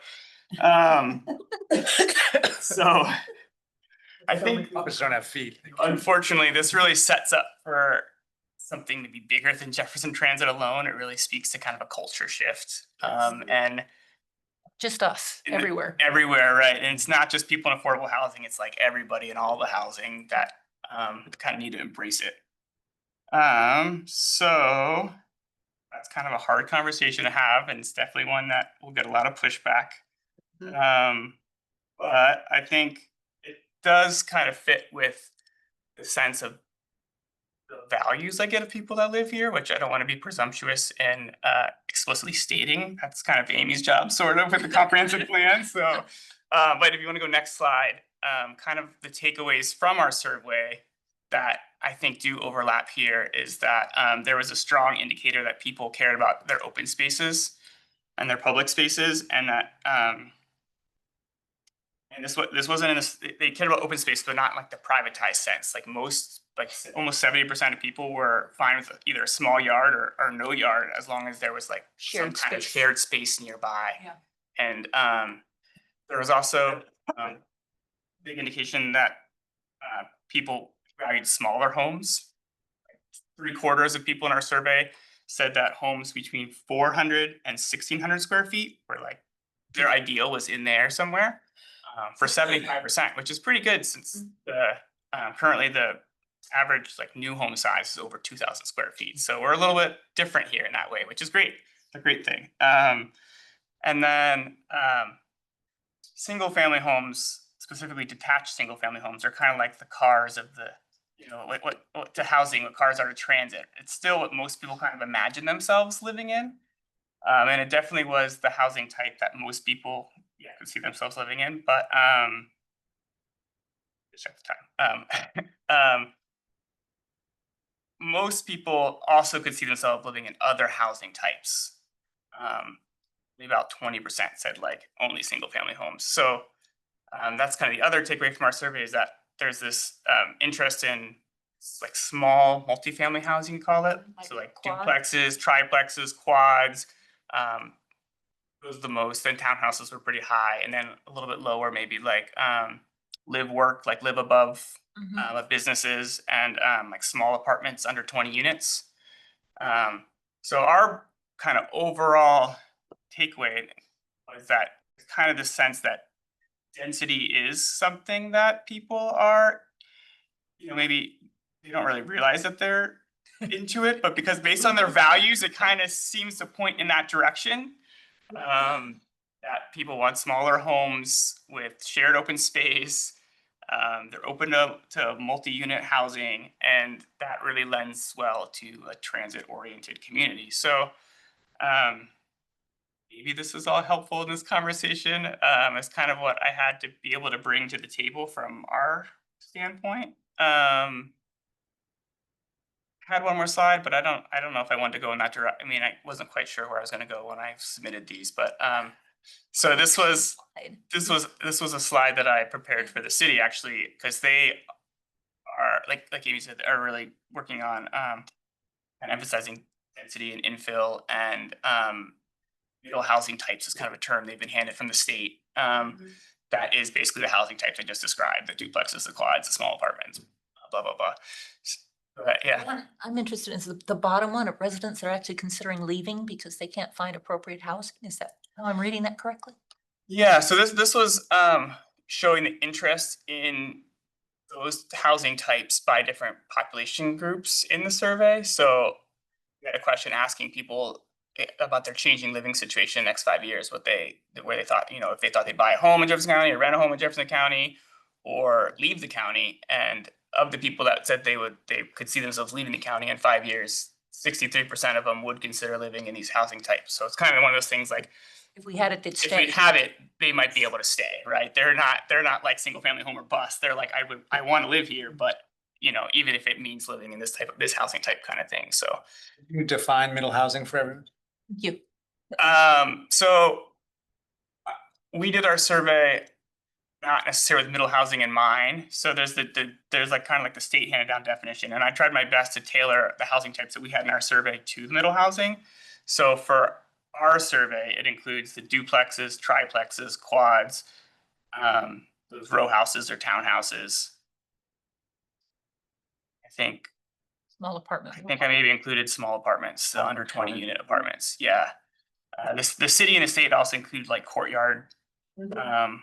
S11: so I think
S7: Puppets don't have feet.
S11: unfortunately, this really sets up for something to be bigger than Jefferson Transit alone. It really speaks to kind of a culture shift. And
S1: Just us,
S11: in the-
S1: everywhere.
S11: everywhere, right? And it's not just people in affordable housing, it's like everybody in all the housing that kind of need to embrace it. So that's kind of a hard conversation to have, and it's definitely one that will get a lot of pushback. But I think it does kind of fit with the sense of the values I get of people that live here, which I don't want to be presumptuous in explicitly stating. That's kind of Amy's job, sort of, with the comprehensive plan. So, but if you want to go next slide, kind of the takeaways from our survey that I think do overlap here is that there was a strong indicator that people cared about their open spaces and their public spaces, and that and this wasn't in this, they cared about open space, but not like the privatized sense. Like almost 70% of people were fine with either a small yard or no yard, as long as there was like some
S1: Shared
S11: kind of
S1: space.
S11: shared space nearby.
S1: Yeah.
S11: And there was also big indication that people valued smaller homes. 3/4 of people in our survey said that homes between 400 and 1,600 square feet were like their ideal was in there somewhere, for 75%, which is pretty good since the currently the average like new home size is over 2,000 square feet. So we're a little bit different here in that way, which is great. It's a great thing. And then single family homes, specifically detached single family homes, are kind of like the cars of the, you know, like what to housing, what cars are to transit. It's still what most people kind of imagine themselves living in. And it definitely was the housing type that most people could see themselves living in. But check the time. Most people also could see themselves living in other housing types. Maybe about 20% said like only single family homes. So that's kind of the other takeaway from our survey, is that there's this interest in like small multifamily housing, you call it. So like
S1: quad?
S11: duplexes, triplexes, quads. Those are the most. Then townhouses were pretty high, and then a little bit lower, maybe like live above of businesses, and like small apartments under 20 units. So our kind of overall takeaway was that kind of the sense that density is something that people are, you know, maybe they don't really realize that they're into it, but because based on their values, it kind of seems to point in that direction. That people want smaller homes with shared open space. They're open to multi-unit housing, and that really lends well to a transit-oriented community. So maybe this is all helpful in this conversation. It's kind of what I had to be able to bring to the table from our standpoint. Had one more slide, but I don't know if I wanted to go in that direction. I mean, I wasn't quite sure where I was going to go when I submitted these, but so this was a slide that I prepared for the city, actually, because they are like Amy said, are really working on and emphasizing density and infill, and middle housing types is kind of a term they've been handed from the state. That is basically the housing types I just described: the duplexes, the quads, the small apartments, blah blah blah. Yeah.
S1: I'm interested in the bottom one of residents that are actually considering leaving because they can't find appropriate housing. Is that how I'm reading that correctly?
S11: Yeah, so this was showing the interest in those housing types by different population groups in the survey. So we had a question asking people about their changing living situation in the next 5 years, where they thought, you know, if they thought they'd buy a home in Jefferson County or rent a home in Jefferson County or leave the county. And of the people that said they could see themselves leaving the county in 5 years, 63% of them would consider living in these housing types. So it's kind of one of those things like,
S1: If we had it, they'd
S11: if
S1: stay.
S11: we have it, they might be able to stay, right? They're not like single family home or bust. They're like, I want to live here, but you know, even if it means living in this housing type kind of thing. So
S7: You define middle housing for everyone?
S1: You.
S11: so we did our survey not necessarily with middle housing in mind. So there's there's like kind of like the state handed down definition. And I tried my best to tailor the housing types that we had in our survey to the middle housing. So for our survey, it includes the duplexes, triplexes, quads, those row houses or townhouses.
S1: Small apartment.
S11: I think I maybe included small apartments, the under 20 unit apartments. Yeah. The city and the state also include like courtyard, and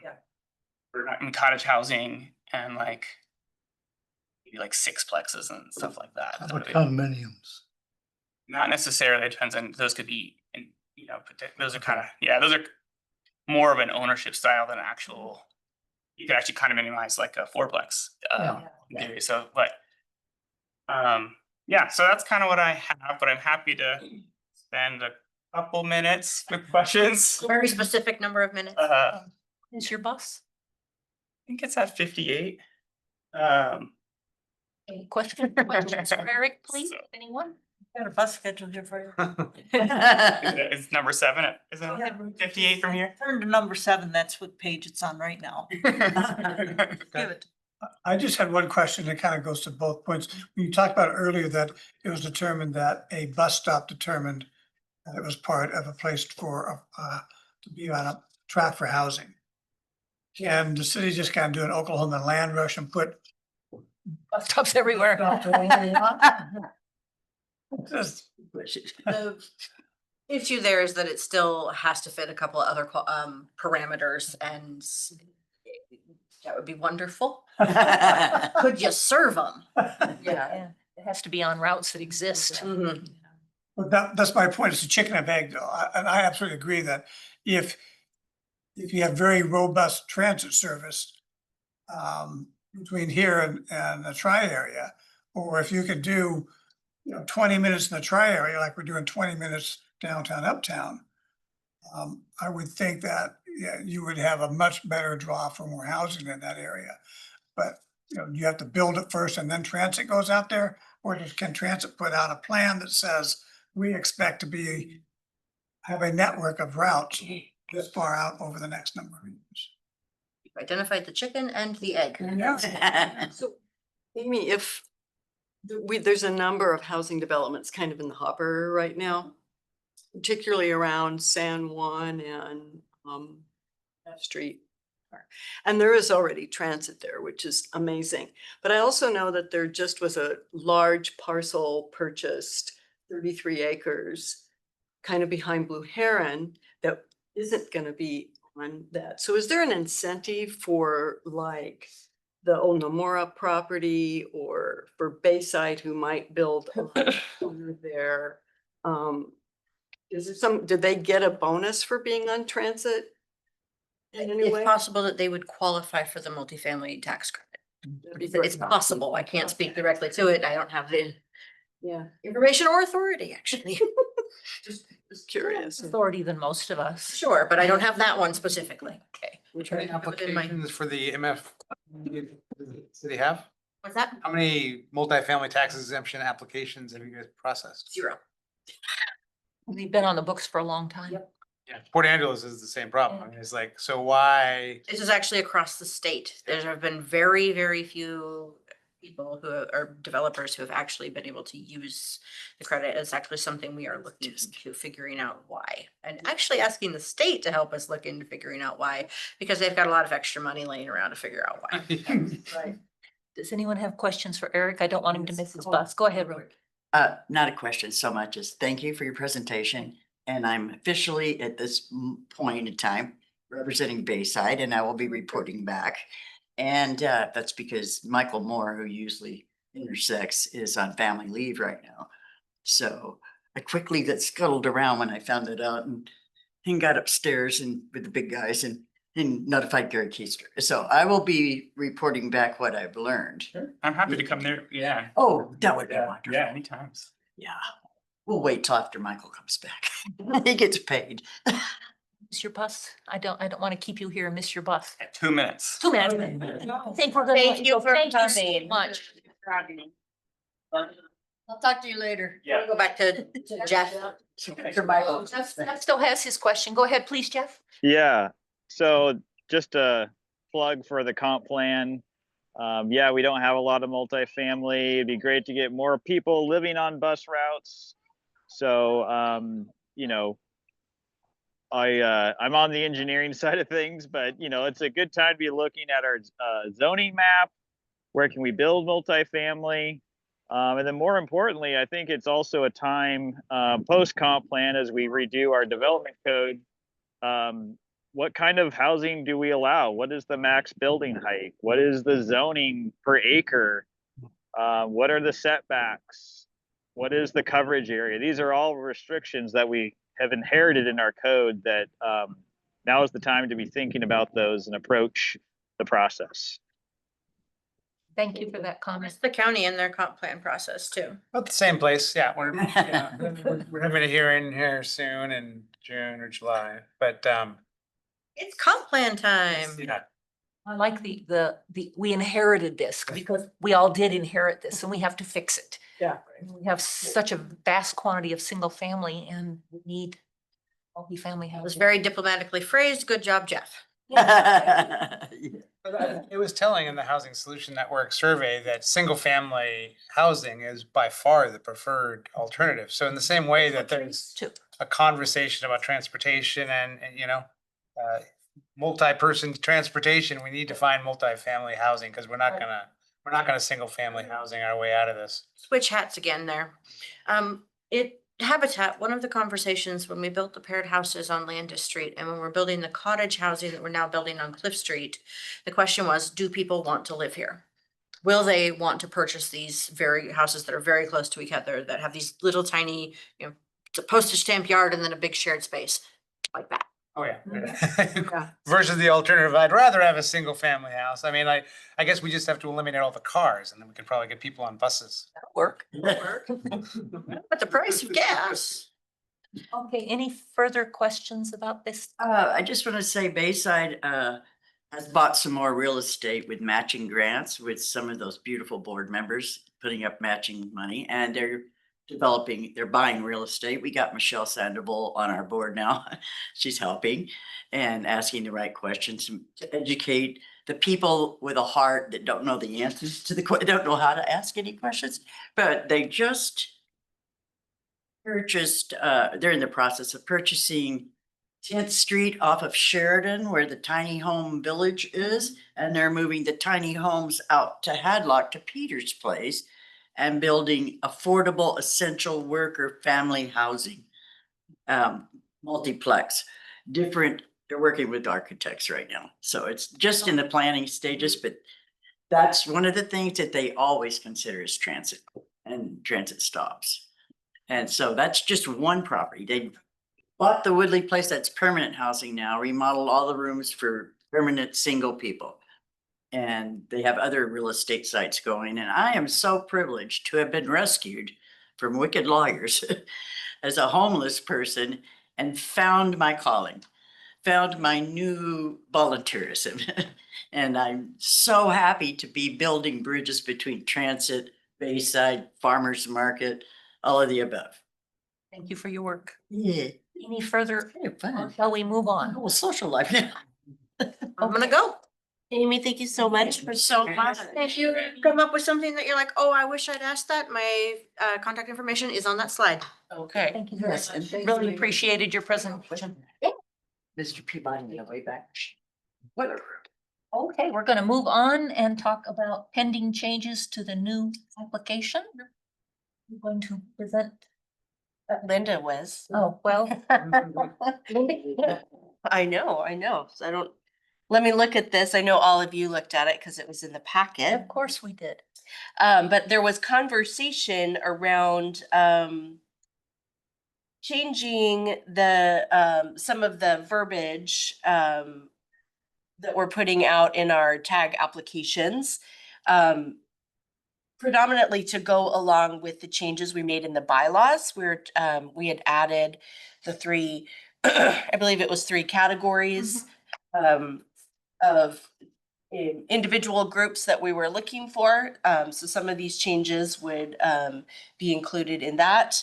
S11: cottage housing and like maybe like sixplexes and stuff like that.
S9: How about condominiums?
S11: Not necessarily, it depends on, those could be, but those are kind of, those are more of an ownership style than actual, you could actually kind of minimize like a fourplex. In theory. So, but, so that's kind of what I have, but I'm happy to spend a couple minutes with questions.
S10: Very specific number of minutes.
S1: Is your bus?
S11: I think it's at 58.
S1: Any questions for Eric, please?
S11: So-
S1: Anyone?
S2: Got a bus scheduled here for you.
S11: It's number 7, isn't it? 58 from here?
S2: Turn to number 7, that's what page it's on right now. Give it.
S4: I just had one question that kind of goes to both points. You talked about earlier that it was determined that a bus stop determined that it was part of a place for, to be on a track for housing. Can the city just kind of do an Oklahoma land rush and put?
S1: Bus stops everywhere.
S4: Just-
S10: The issue there is that it still has to fit a couple of other parameters, and that would be wonderful. Could you serve them?
S1: Yeah, it has to be on routes that exist.
S10: Mhm.
S4: But that's my point. It's a chicken and egg though. And I absolutely agree that if you have very robust transit service between here and the tri-area, or if you could do 20 minutes in the tri-area, like we're doing 20 minutes downtown, uptown, I would think that you would have a much better draw for more housing in that area. But you have to build it first and then transit goes out there, or can transit put out a plan that says we expect to have a network of routes this far out over the next number of years?
S10: You've identified the chicken and the egg.
S12: So, Amy, if there's a number of housing developments kind of in the hopper right now, particularly around San Juan and F Street. And there is already transit there, which is amazing. But I also know that there just was a large parcel purchased, 33 acres, kind of behind Blue Heron, that isn't going to be on that. So is there an incentive for like the Old Nomura property or for Bayside who might build over there? Is there did they get a bonus for being on transit in any way?
S10: It's possible that they would qualify for the multifamily tax credit. It's possible. I can't speak directly to it. I don't have the information or authority, actually.
S12: Just curious.
S1: Authority than most of us.
S10: Sure, but I don't have that one specifically.
S1: Okay.
S7: Which applications for the MF do they have?
S10: What's that?
S7: How many multifamily tax exemption applications have you guys processed?
S10: 0.
S1: We've been on the books for a long time.
S7: Yeah, Port Angeles is the same problem. I mean, it's like, so why?
S10: This is actually across the state. There have been very, very few people who are developers who have actually been able to use the credit. It's actually something we are looking into figuring out why. And actually asking the state to help us look into figuring out why, because they've got a lot of extra money laying around to figure out why.
S1: Right. Does anyone have questions for Eric? I don't want him to miss his bus. Go ahead, Rory.
S3: Not a question so much as thank you for your presentation. And I'm officially at this point in time representing Bayside, and I will be reporting back. And that's because Michael Moore, who usually intersects, is on family leave right now. So I quickly got scuttled around when I found it out and got upstairs and with the big guys and notified Gary Keister. So I will be reporting back what I've learned.
S11: I'm happy to come there. Yeah.
S3: Oh, that would be wonderful.
S11: Yeah, anytime.
S3: Yeah. We'll wait till after Michael comes back. He gets paid.
S1: Miss your bus? I don't want to keep you here and miss your bus.
S11: 2 minutes.
S1: 2 minutes. I think we're gonna.
S10: Thank you for
S1: Thank you so
S10: coming.
S1: much.
S10: I'll talk to you later.
S11: Yeah.
S10: Go back to Jeff. To Michael.
S1: Jeff still has his question. Go ahead, please, Jeff.
S5: Yeah, So just a plug for the comp plan. Yeah, we don't have a lot of multifamily. It'd be great to get more people living on bus routes. So, you know, I'm on the engineering side of things, but you know, it's a good time to be looking at our zoning map. Where can we build multifamily? And then more importantly, I think it's also a time post comp plan as we redo our development code. What kind of housing do we allow? What is the max building height? What is the zoning per acre? What are the setbacks? What is the coverage area? These are all restrictions that we have inherited in our code that now is the time to be thinking about those and approach the process.
S1: Thank you for that comment.
S10: It's the county in their comp plan process too.
S7: About the same place, yeah, we're having a hearing here soon in June or July, but,
S10: It's comp plan time.
S7: yeah.
S1: I like we inherited this because we all did inherit this and we have to fix it.
S12: Yeah.
S1: We have such a vast quantity of single family and we need multifamily
S10: It was
S1: housing.
S10: very diplomatically phrased. Good job, Jeff.
S7: It was telling in the Housing Solution Network survey that single-family housing is by far the preferred alternative. So in the same way that there's
S1: Too.
S7: a conversation about transportation and you know, multi-person transportation, we need to find multifamily housing because we're not gonna single-family housing our way out of this.
S10: Switch hats again there. Habitat, one of the conversations when we built the paired houses on Landis Street and when we're building the cottage housing that we're now building on Cliff Street, the question was, do people want to live here? Will they want to purchase these very houses that are very close to each other, that have these little tiny, you know, it's a postage stamp yard and then a big shared space like that?
S7: Oh, yeah. Versus the alternative, I'd rather have a single-family house. I mean, I guess we just have to eliminate all the cars and then we can probably get people on buses.
S1: That'll work.
S10: But the price of gas.
S1: Okay, any further questions about this?
S3: I just want to say Bayside has bought some more real estate with matching grants with some of those beautiful board members putting up matching money, and they're buying real estate. We got Michelle Sandoval on our board now. She's helping and asking the right questions to educate the people with a heart that don't know the answers to don't know how to ask any questions, but they just purchased, they're in the process of purchasing 10th Street off of Sheridan where the tiny home village is. And they're moving the tiny homes out to Hadlock to Peter's Place and building affordable essential worker family housing. Multiplex, they're working with architects right now. So it's just in the planning stages, but that's one of the things that they always consider is transit and transit stops. And so that's just one property. They bought the Woodley Place, that's permanent housing now, remodeled all the rooms for permanent single people. And they have other real estate sites going. And I am so privileged to have been rescued from wicked lawyers as a homeless person and found my calling, found my new volunteerism. And I'm so happy to be building bridges between transit, Bayside, farmers market, all of the above.
S1: Thank you for your work.
S3: Yeah.
S1: Any further,
S3: Kind of fun.
S1: or shall we move on?
S3: Whole social life now.
S10: I'm gonna go.
S6: Amy, thank you so much for
S10: So much. If you come up with something that you're like, oh, I wish I'd asked that, my contact information is on that slide.
S6: Okay.
S1: Thank you very
S3: Yes, and
S1: much.
S3: thank
S1: Really
S3: you.
S1: appreciated your presentation.
S3: Mr. Peabody, on the way back. Whatever.
S1: Okay, we're gonna move on and talk about pending changes to the new application. I'm going to present,
S6: Linda was.
S1: oh, well.
S6: I know. So let me look at this. I know all of you looked at it because it was in the packet.
S1: Of course we did.
S6: But there was conversation around changing the some of the verbiage that we're putting out in our tag applications. Predominantly to go along with the changes we made in the bylaws. We had added the three, I believe it was 3 categories of individual groups that we were looking for. So some of these changes would be included in that.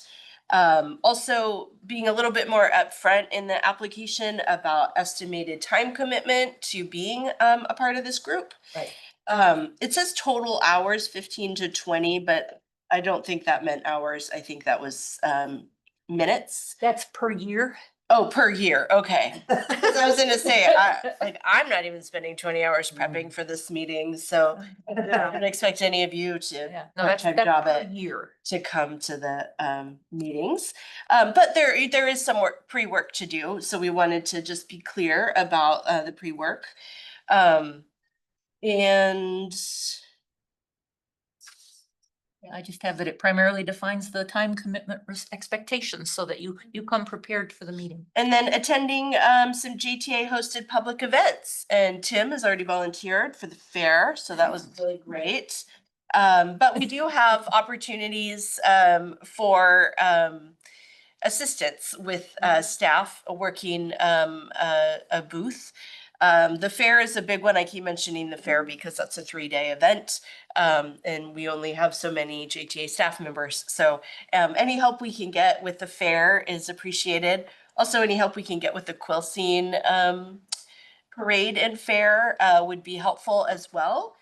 S6: Also being a little bit more upfront in the application about estimated time commitment to being a part of this group.
S1: Right.
S6: It says total hours 15 to 20, but I don't think that meant hours. I think that was minutes.
S1: That's per year.
S6: Oh, per year. Okay. 'Cause I was gonna say, I'm not even spending 20 hours prepping for this meeting, so I don't expect any of you to
S1: Yeah, no, that's
S6: part-time job
S1: per
S6: at
S1: year.
S6: to come to the meetings. But there is some work, pre-work to do, so we wanted to just be clear about the pre-work. And
S1: I just have that it primarily defines the time commitment expectations so that you come prepared for the meeting.
S6: and then attending some JTA hosted public events. And Tim has already volunteered for the fair, so that was really great. But we do have opportunities for assistance with staff working a booth. The fair is a big one. I keep mentioning the fair because that's a 3-day event. And we only have so many JTA staff members. So any help we can get with the fair is appreciated. Also, any help we can get with the Quilcene parade and fair would be helpful as well.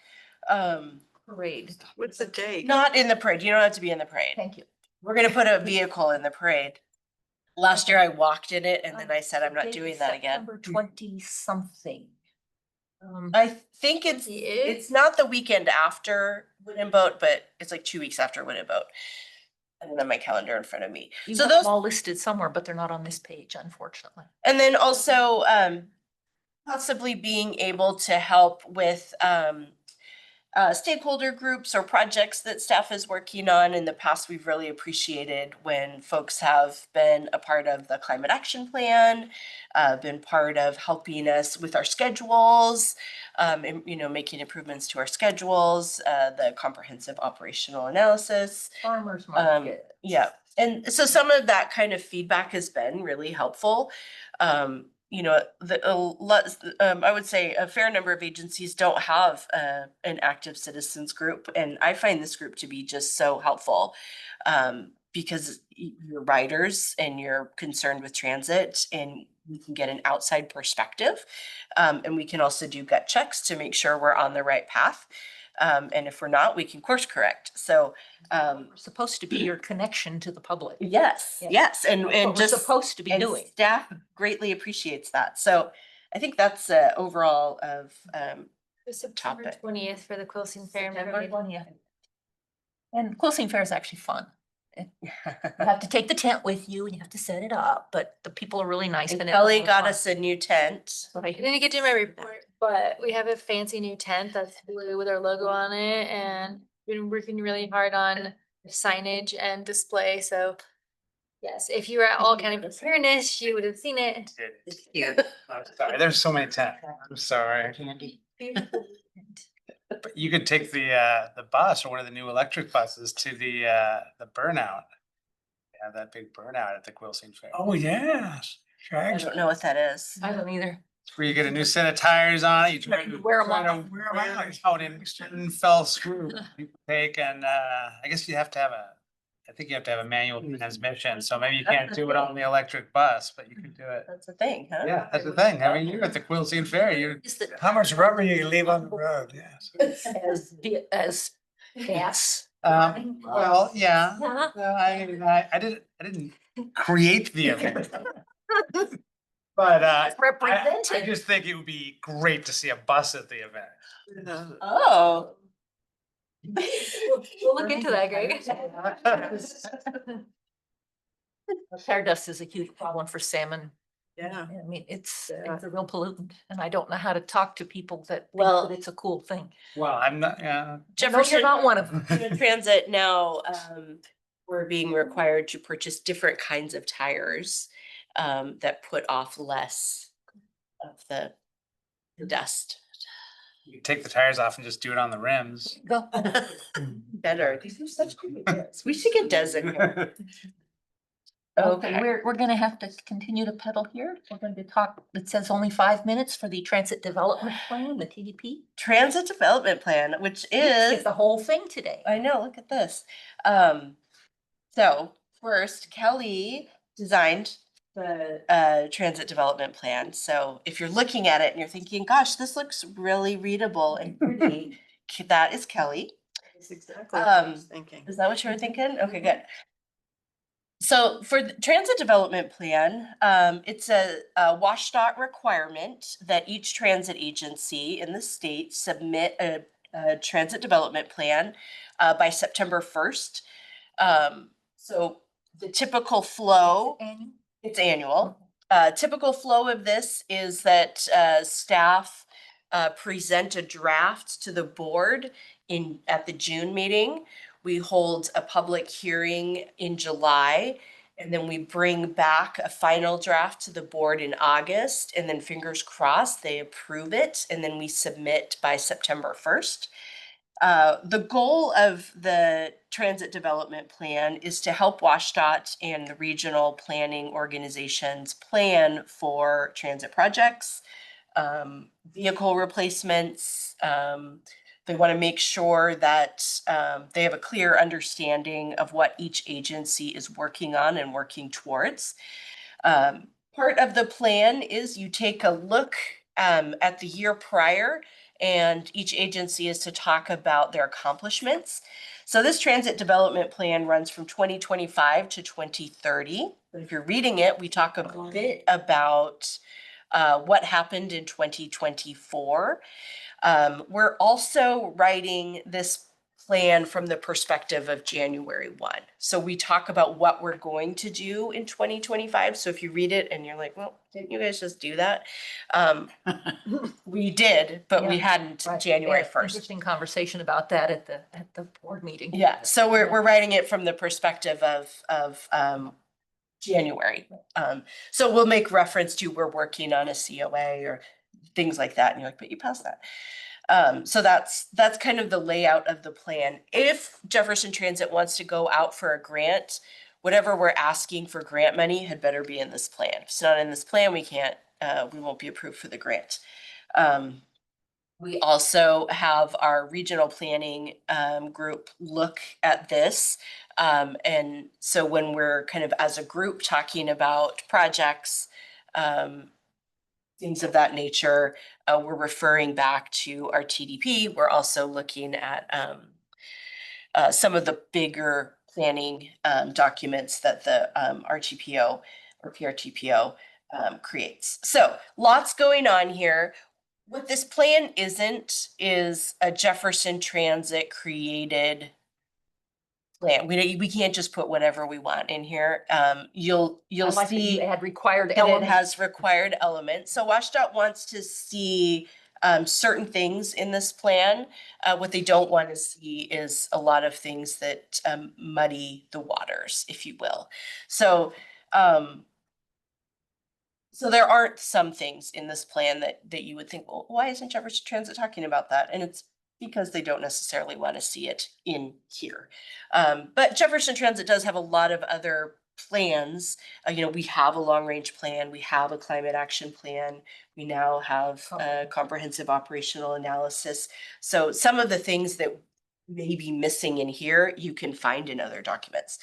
S1: Parade.
S12: What's the date?
S6: Not in the parade. You don't have to be in the parade.
S1: Thank you.
S6: We're gonna put a vehicle in the parade. Last year I walked in it and then I said, I'm not doing that again.
S1: 20 something.
S6: I think it's not the weekend after Win and Boat, but it's like 2 weeks after Win and Boat. I don't have my calendar in front of me.
S1: You
S6: So
S1: have them
S6: those,
S1: all listed somewhere, but they're not on this page, unfortunately.
S6: and then also possibly being able to help with stakeholder groups or projects that staff is working on. In the past, we've really appreciated when folks have been a part of the climate action plan, been part of helping us with our schedules, and, making improvements to our schedules, the comprehensive operational analysis.
S1: Farmers market.
S6: Yeah, and so some of that kind of feedback has been really helpful. I would say a fair number of agencies don't have an active citizens group, and I find this group to be just so helpful because you're riders and you're concerned with transit, and we can get an outside perspective, and we can also do gut checks to make sure we're on the right path. And if we're not, we can course correct. So
S1: We're supposed to be your connection to the public.
S6: yes,
S1: Yeah.
S6: yes, and
S1: That's what we're
S6: just
S1: supposed to be
S6: and
S1: doing.
S6: staff greatly appreciates that. So I think that's overall of
S8: September
S6: topic.
S8: 20th for the Quilcene Fair.
S1: September
S8: Parade.
S1: 20th. And Quilcene Fair is actually fun. You have to take the tent with you and you have to set it up, but the people are really nice.
S6: And
S1: and it's a lot
S6: Kelly
S1: of
S6: got
S1: fun.
S6: us a new tent.
S1: What I
S8: I didn't get to my report, but we have a fancy new tent that's blue with our logo on it, and been working really hard on signage and display. So yes, if you were at All County Preparedness, you would have seen it.
S3: It's cute.
S7: I'm sorry, there's so many tech. I'm sorry.
S3: Candy.
S7: But you could take the bus or one of the new electric buses to the burnout. They have that big burnout at the Quilcene Fair.
S4: Oh, yes.
S6: I don't know what that is.
S1: I don't either.
S7: It's where you get a new set of tires on it. You try to
S1: Wear 'em
S7: try to
S1: out.
S7: wear 'em out in one fell swoop. People take and I guess you have to have I think you have to have a manual transmission, so maybe you can't do it on the electric bus, but you can do it.
S6: That's a thing, huh?
S7: Yeah, that's the thing. I mean, you're at the Quilcene Fair, you.
S1: Is that
S4: How much rubber you leave on the road, yes.
S1: as gas?
S7: Well, yeah.
S1: Yeah.
S7: Well, I didn't create the event. But I
S1: Represented.
S7: just think it would be great to see a bus at the event.
S6: Oh.
S8: We'll look into that, Greg.
S1: Hair dust is a huge problem for salmon.
S12: Yeah.
S1: I mean, it's a real pollutant, and I don't know how to talk to people that think
S6: Well-
S1: that it's a cool thing.
S7: Well, I'm not, yeah.
S1: I know
S6: Jefferson.
S1: you're not one of them.
S6: In transit now, we're being required to purchase different kinds of tires that put off less of the dust.
S7: You can take the tires off and just do it on the rims.
S1: Go.
S6: Better. These are such good ideas. We should get Des in here.
S1: Okay, we're gonna have to continue to pedal here. We're going to talk, it says only 5 minutes for the transit development plan, the TDP.
S6: Transit Development Plan, which
S1: It's
S6: is,
S1: the whole thing today.
S6: I know, look at this. So first, Kelly designed the transit development plan. So if you're looking at it and you're thinking, gosh, this looks really readable and pretty, that is Kelly.
S12: That's exactly what I was
S6: Um,
S12: thinking.
S6: Is that what you were thinking? Okay, good. So for the transit development plan, it's a WashDOT requirement that each transit agency in the state submit a transit development plan by September 1st. So the typical flow, it's annual. Typical flow of this is that staff present a draft to the board at the June meeting. We hold a public hearing in July, and then we bring back a final draft to the board in August, and then fingers crossed, they approve it, and then we submit by September 1st. The goal of the transit development plan is to help WashDOT and the regional planning organizations plan for transit projects, vehicle replacements. They want to make sure that they have a clear understanding of what each agency is working on and working towards. Part of the plan is you take a look at the year prior, and each agency is to talk about their accomplishments. So this transit development plan runs from 2025 to 2030. But if you're reading it, we talk a bit about what happened in 2024. We're also writing this plan from the perspective of January 1. So we talk about what we're going to do in 2025. So if you read it and you're like, well, didn't you guys just do that? We did, but we
S1: Yeah,
S6: hadn't
S1: Right.
S6: January
S1: We had
S6: 1st.
S1: Interesting conversation about that at the board meeting.
S6: Yeah, so we're writing it from the perspective of January. So we'll make reference to we're working on a COA or things like that, and you're like, but you passed that. So that's kind of the layout of the plan. If Jefferson Transit wants to go out for a grant, whatever we're asking for grant money had better be in this plan. If it's not in this plan, we won't be approved for the grant. We also have our regional planning group look at this. And so when we're kind of as a group talking about projects, things of that nature, we're referring back to our TDP. We're also looking at some of the bigger planning documents that the RTPO or PRTPO creates. So lots going on here. What this plan isn't is a Jefferson Transit created plan. We can't just put whatever we want in here. You'll
S1: I like that
S6: see
S1: you had required
S6: that it
S1: elements.
S6: has required elements. So WashDOT wants to see certain things in this plan. What they don't want to see is a lot of things that muddy the waters, if you will. So so there aren't some things in this plan that you would think, well, why isn't Jefferson Transit talking about that? And it's because they don't necessarily want to see it in here. But Jefferson Transit does have a lot of other plans. We have a long range plan. We have a climate action plan. We now have a comprehensive operational analysis. So some of the things that may be missing in here, you can find in other documents.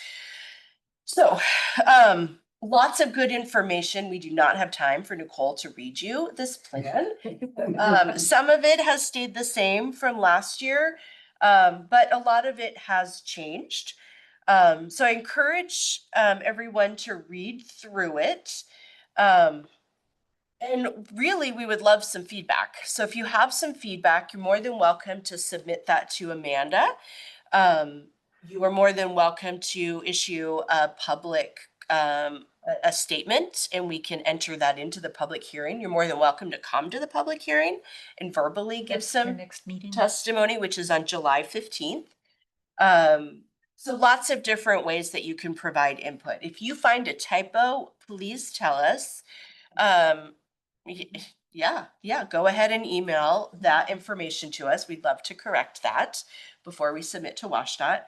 S6: So, lots of good information. We do not have time for Nicole to read you this plan. Some of it has stayed the same from last year, but a lot of it has changed. So I encourage everyone to read through it. And really, we would love some feedback. So if you have some feedback, you're more than welcome to submit that to Amanda. You are more than welcome to issue a public a statement, and we can enter that into the public hearing. You're more than welcome to come to the public hearing and verbally give
S1: That's your
S6: some
S1: next meeting.
S6: testimony, which is on July 15th. So lots of different ways that you can provide input. If you find a typo, please tell us. Yeah, go ahead and email that information to us. We'd love to correct that before we submit to WashDOT.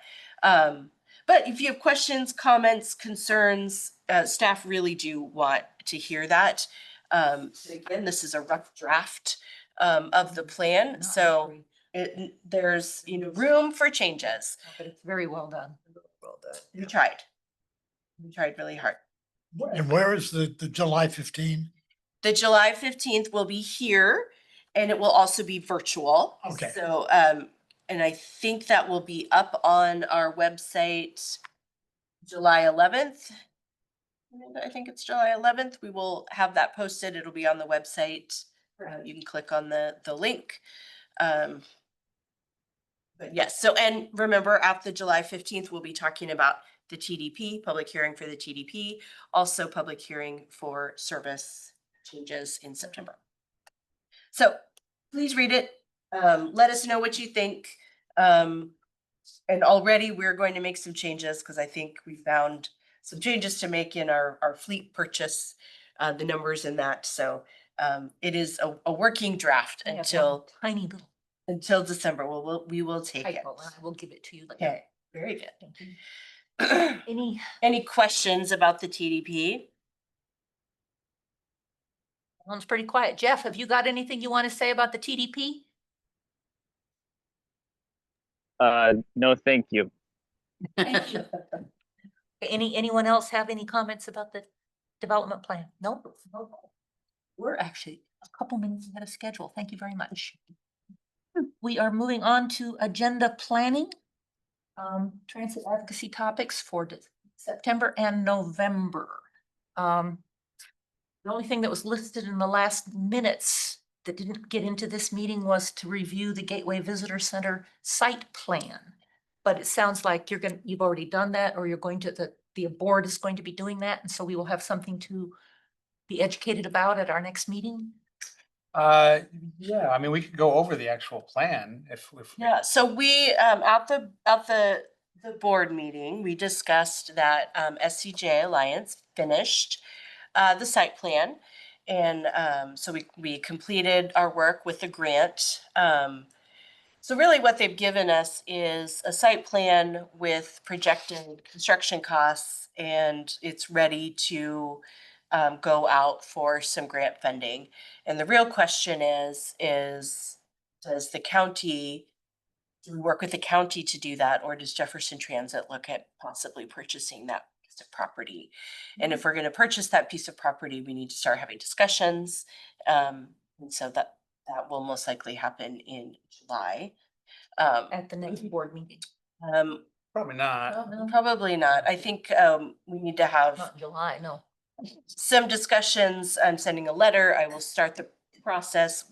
S6: But if you have questions, comments, concerns, staff really do want to hear that. Again, this is a rough draft of the plan,
S1: Not
S6: so
S1: very-
S6: there's room for changes.
S1: But it's very well done.
S12: Well done.
S6: We tried. We tried really hard.
S9: And where is the July 15?
S6: The July 15th will be here and it will also be virtual.
S9: Okay.
S6: So, and I think that will be up on our website July 11th. I think it's July 11th. We will have that posted. It'll be on the website. You can click on the link. But yes, so, and remember at the July 15th, we'll be talking about the TDP, public hearing for the TDP, also public hearing for service changes in September. So please read it. Let us know what you think. And already we're going to make some changes because I think we found some changes to make in our fleet purchase, the numbers in that. So it is a working draft
S1: I have one
S6: until
S1: tiny little
S6: December. We will take it.
S1: typo, and I will give it to you later.
S6: Okay, very good.
S1: Thank you.
S6: Any questions about the TDP?
S1: Sounds pretty quiet. Jeff, have you got anything you want to say about the TDP?
S5: No, thank you.
S1: Thank you. Anyone else have any comments about the development plan? No? We're actually a couple minutes ahead of schedule. Thank you very much. We are moving on to agenda planning. Transit advocacy topics for September and November. The only thing that was listed in the last minutes that didn't get into this meeting was to review the Gateway Visitor Center site plan. But it sounds like you've already done that, or you're going to, the board is going to be doing that, and so we will have something to be educated about at our next meeting.
S7: Yeah, I mean, we could go over the actual plan if.
S6: Yeah, so we, at the board meeting, we discussed that, SCJ Alliance finished, the site plan. And, so we completed our work with the grant. So really what they've given us is a site plan with projected construction costs, and it's ready to go out for some grant funding. And the real question is does the county, do we work with the county to do that, or does Jefferson Transit look at possibly purchasing that piece of property? And if we're going to purchase that piece of property, we need to start having discussions. And so that will most likely happen in July.
S1: At the next board meeting.
S7: Probably not.
S6: Probably not. I think we need to have
S1: Not in July, no.
S6: some discussions. I'm sending a letter. I will start the process.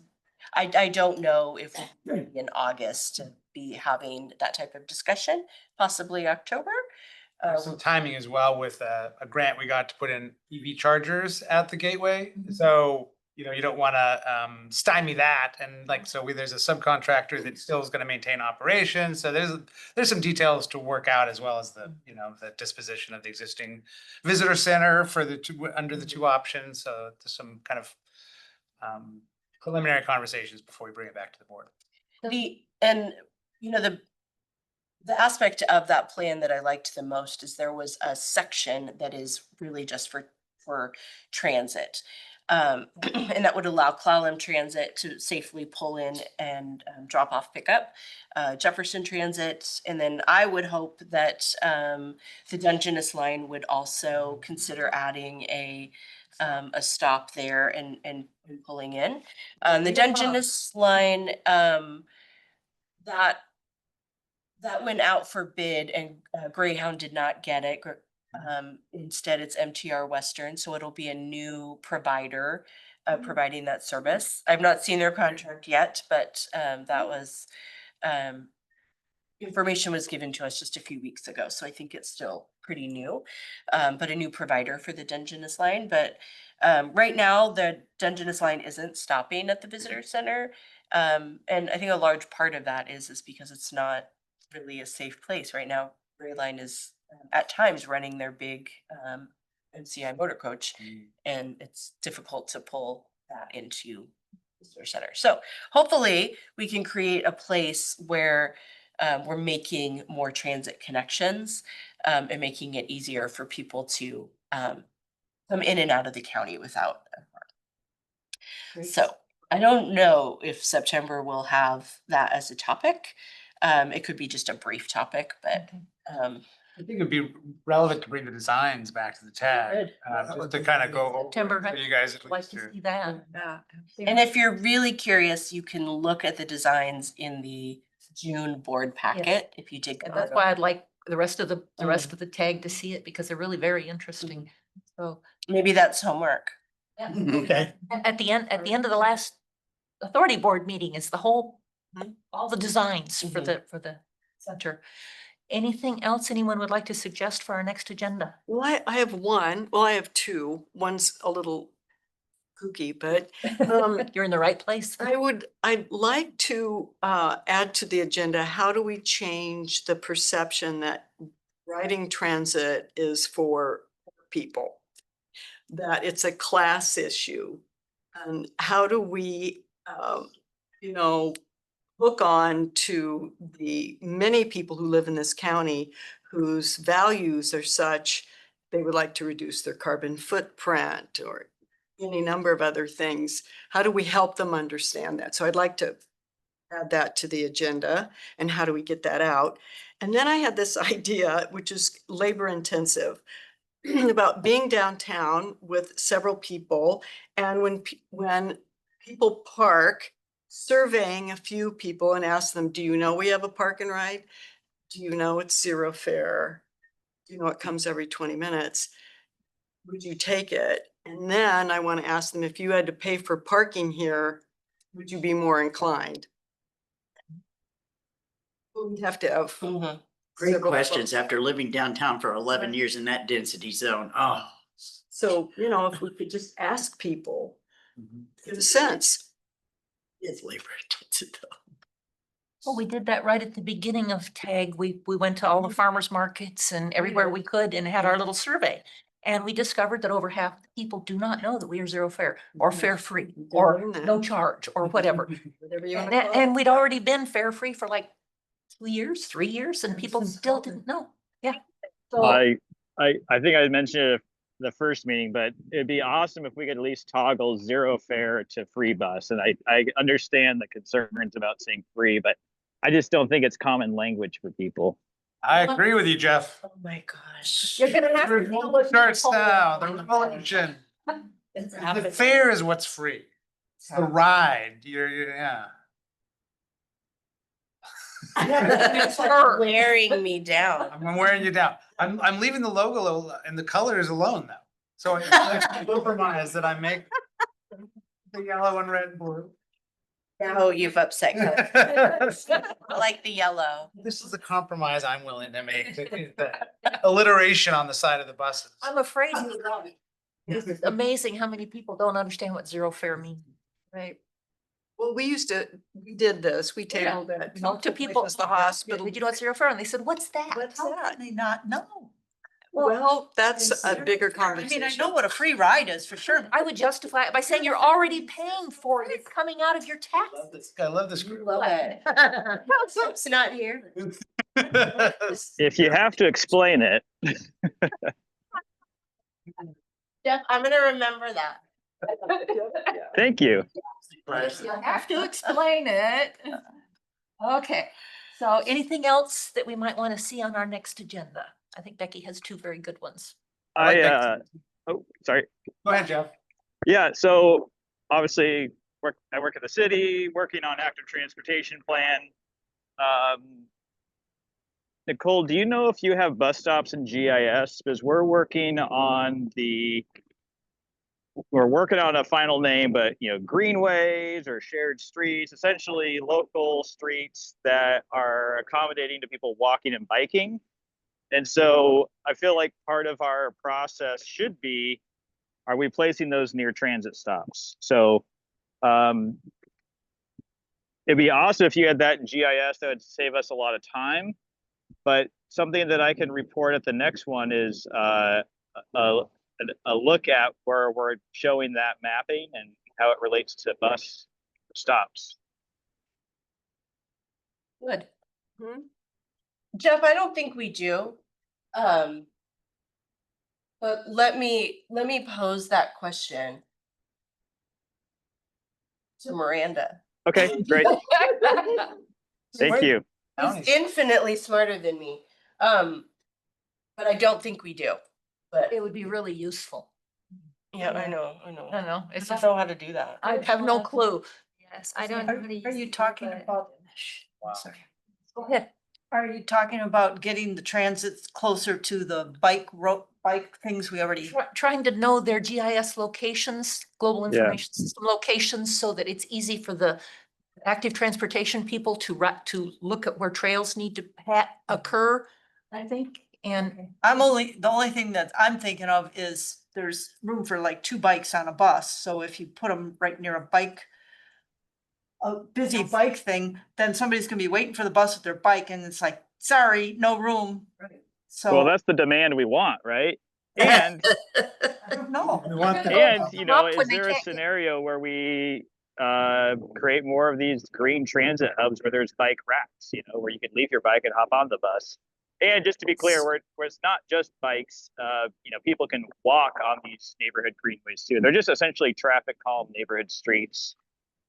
S6: I don't know if we'll be in August to be having that type of discussion, possibly October.
S7: There's some timing as well with a grant we got to put in EV chargers at the Gateway. So, you know, you don't want to stymie that. And like, so there's a subcontractor that still is going to maintain operations. So there's some details to work out, as well as the, you know, the disposition of the existing visitor center for the under the two options. So there's some kind of preliminary conversations before we bring it back to the board.
S6: The aspect of that plan that I liked the most is there was a section that is really just for transit. And that would allow Clallam Transit to safely pull in and drop off pickup, Jefferson Transit. And then I would hope that the Dungeness line would also consider adding a stop there and pulling in. The Dungeness line, that went out for bid, and Greyhound did not get it. Instead, it's MTR Western, so it'll be a new provider providing that service. I've not seen their contract yet, but that was information was given to us just a few weeks ago, so I think it's still pretty new, but a new provider for the Dungeness line. But right now, the Dungeness line isn't stopping at the visitor center, and I think a large part of that is because it's not really a safe place right now. Greyline is at times running their big MCI motor coach, and it's difficult to pull that into visitor center. So hopefully we can create a place where we're making more transit connections and making it easier for people to come in and out of the county without a car. So I don't know if September will have that as a topic. It could be just a brief topic, but
S7: I think it'd be relevant to bring the designs back to the tag, just to kind of go over
S1: September,
S7: for you guys. at
S1: Like
S7: least
S1: to
S7: to-
S1: see that.
S6: And if you're really curious, you can look at the designs in the June board packet if you dig
S1: And
S6: them
S1: that's
S6: up.
S1: why I'd like the rest of the tag to see it because they're really very interesting. So
S6: Maybe that's homework.
S9: Okay.
S1: at the end of the last authority board meeting is the whole, all the designs for
S6: Mhm.
S1: for the center. Anything else anyone would like to suggest for our next agenda?
S12: Well, I have one, well, I have two. One's a little kooky, but
S1: You're in the right place.
S12: I'd like to add to the agenda, how do we change the perception that riding transit is for people? That it's a class issue? And how do we, you know, hook on to the many people who live in this county whose values are such, they would like to reduce their carbon footprint or any number of other things. How do we help them understand that? So I'd like to add that to the agenda, and how do we get that out? And then I had this idea, which is labor intensive, about being downtown with several people, and when people park, surveying a few people and ask them, do you know we have a park and ride? Do you know it's zero fare? Do you know it comes every 20 minutes? Would you take it? And then I want to ask them, if you had to pay for parking here, would you be more inclined? We'd have to have.
S6: Mhm.
S3: Great
S12: several
S3: questions
S12: folks.
S3: after living downtown for 11 years in that density zone. Oh.
S12: So, you know, if we could just ask people, get a sense.
S3: It's labor intensive though.
S1: Well, we did that right at the beginning of TAG. We went to all the farmers markets and everywhere we could and had our little survey. And we discovered that over half the people do not know that we are zero fare or fare free or
S12: Doing that.
S1: no charge or whatever.
S12: Whatever you
S1: And,
S12: want to call it.
S1: and we'd already been fare free for like 2 years, 3 years, and people still didn't know. Yeah. So
S5: I think I mentioned it at the first meeting, but it'd be awesome if we could at least toggle zero fare to free bus. And I understand the concerns about saying free, but I just don't think it's common language for people.
S7: I agree with you, Jeff.
S6: Oh my gosh.
S1: you're gonna have to.
S7: Revolt starts now, the revolution. The fare is what's free. It's the ride, yeah.
S6: Wearing me down.
S7: I'm wearing you down. I'm leaving the logo and the colors alone though. So it's a compromise that I make. The yellow and red blue.
S6: Oh, you've upset. Coach. I like the yellow.
S7: This is the compromise I'm willing to make. The alliteration on the side of the buses.
S1: I'm afraid you're right. It's amazing how many people don't understand what zero fare means.
S12: Right. Well, we did this, we
S1: Yeah.
S12: tabled it.
S1: You know, to people.
S12: The hospital.
S1: Did you know what zero fare? And they said, what's that?
S2: How can they not know?
S12: Well, that's a bigger
S2: I
S12: conversation.
S2: mean, I know what a free ride is for sure.
S1: I would justify it by saying you're already paying for it. It's coming out of your tax.
S7: I love this group.
S6: Love it. It's not here.
S5: If you have to explain it,
S6: Jeff, I'm gonna remember that.
S5: thank you.
S1: You have to explain it. Okay, so anything else that we might want to see on our next agenda? I think Becky has 2 very good ones.
S7: like that.
S5: Oh, sorry.
S7: Go ahead, Jeff.
S5: Yeah, so obviously I work at the city, working on active transportation plan. Nicole, do you know if you have bus stops in GIS? Because we're working on a final name, but greenways or shared streets, essentially local streets that are accommodating to people walking and biking. And so I feel like part of our process should be, are we placing those near transit stops? So it'd be awesome if you had that in GIS. That would save us a lot of time. But something that I can report at the next one is a look at where we're showing that mapping and how it relates to bus stops.
S1: Good.
S6: Jeff, I don't think we do. But let me pose that question to Miranda.
S5: Okay, great. Thank you.
S6: Who's infinitely smarter than me. But I don't think we do. But
S1: It would be really useful.
S6: yeah, I
S8: Yeah.
S6: know, I know.
S1: I don't know.
S6: I
S1: It's
S6: don't know how to do that.
S1: I have no clue.
S8: Yes, I don't know how to use
S2: Are you
S8: it,
S2: talking
S8: but-
S2: about,
S7: Wow.
S2: sorry,
S1: Go ahead.
S2: are you talking about getting the transits closer to the bike things we already?
S1: Trying to know their GIS locations, global
S5: Yeah.
S1: information system locations, so that it's easy for the active transportation people to look at where trails need to occur, I think, and
S2: The only thing that I'm thinking of is there's room for like 2 bikes on a bus, so if you put them right near a busy bike thing, then somebody's gonna be waiting for the bus with their bike and it's like, sorry, no room.
S5: Well,
S2: So,
S5: that's the demand we want, right? And,
S2: I don't know.
S4: We want that.
S5: and, you know,
S1: Up when
S5: is
S1: they
S5: there a
S1: can't get-
S5: scenario where we create more of these green transit hubs where there's bike racks, you know, where you can leave your bike and hop on the bus? And just to be clear, where it's not just bikes, you know, people can walk on these neighborhood greenways too. They're just essentially traffic calm neighborhood streets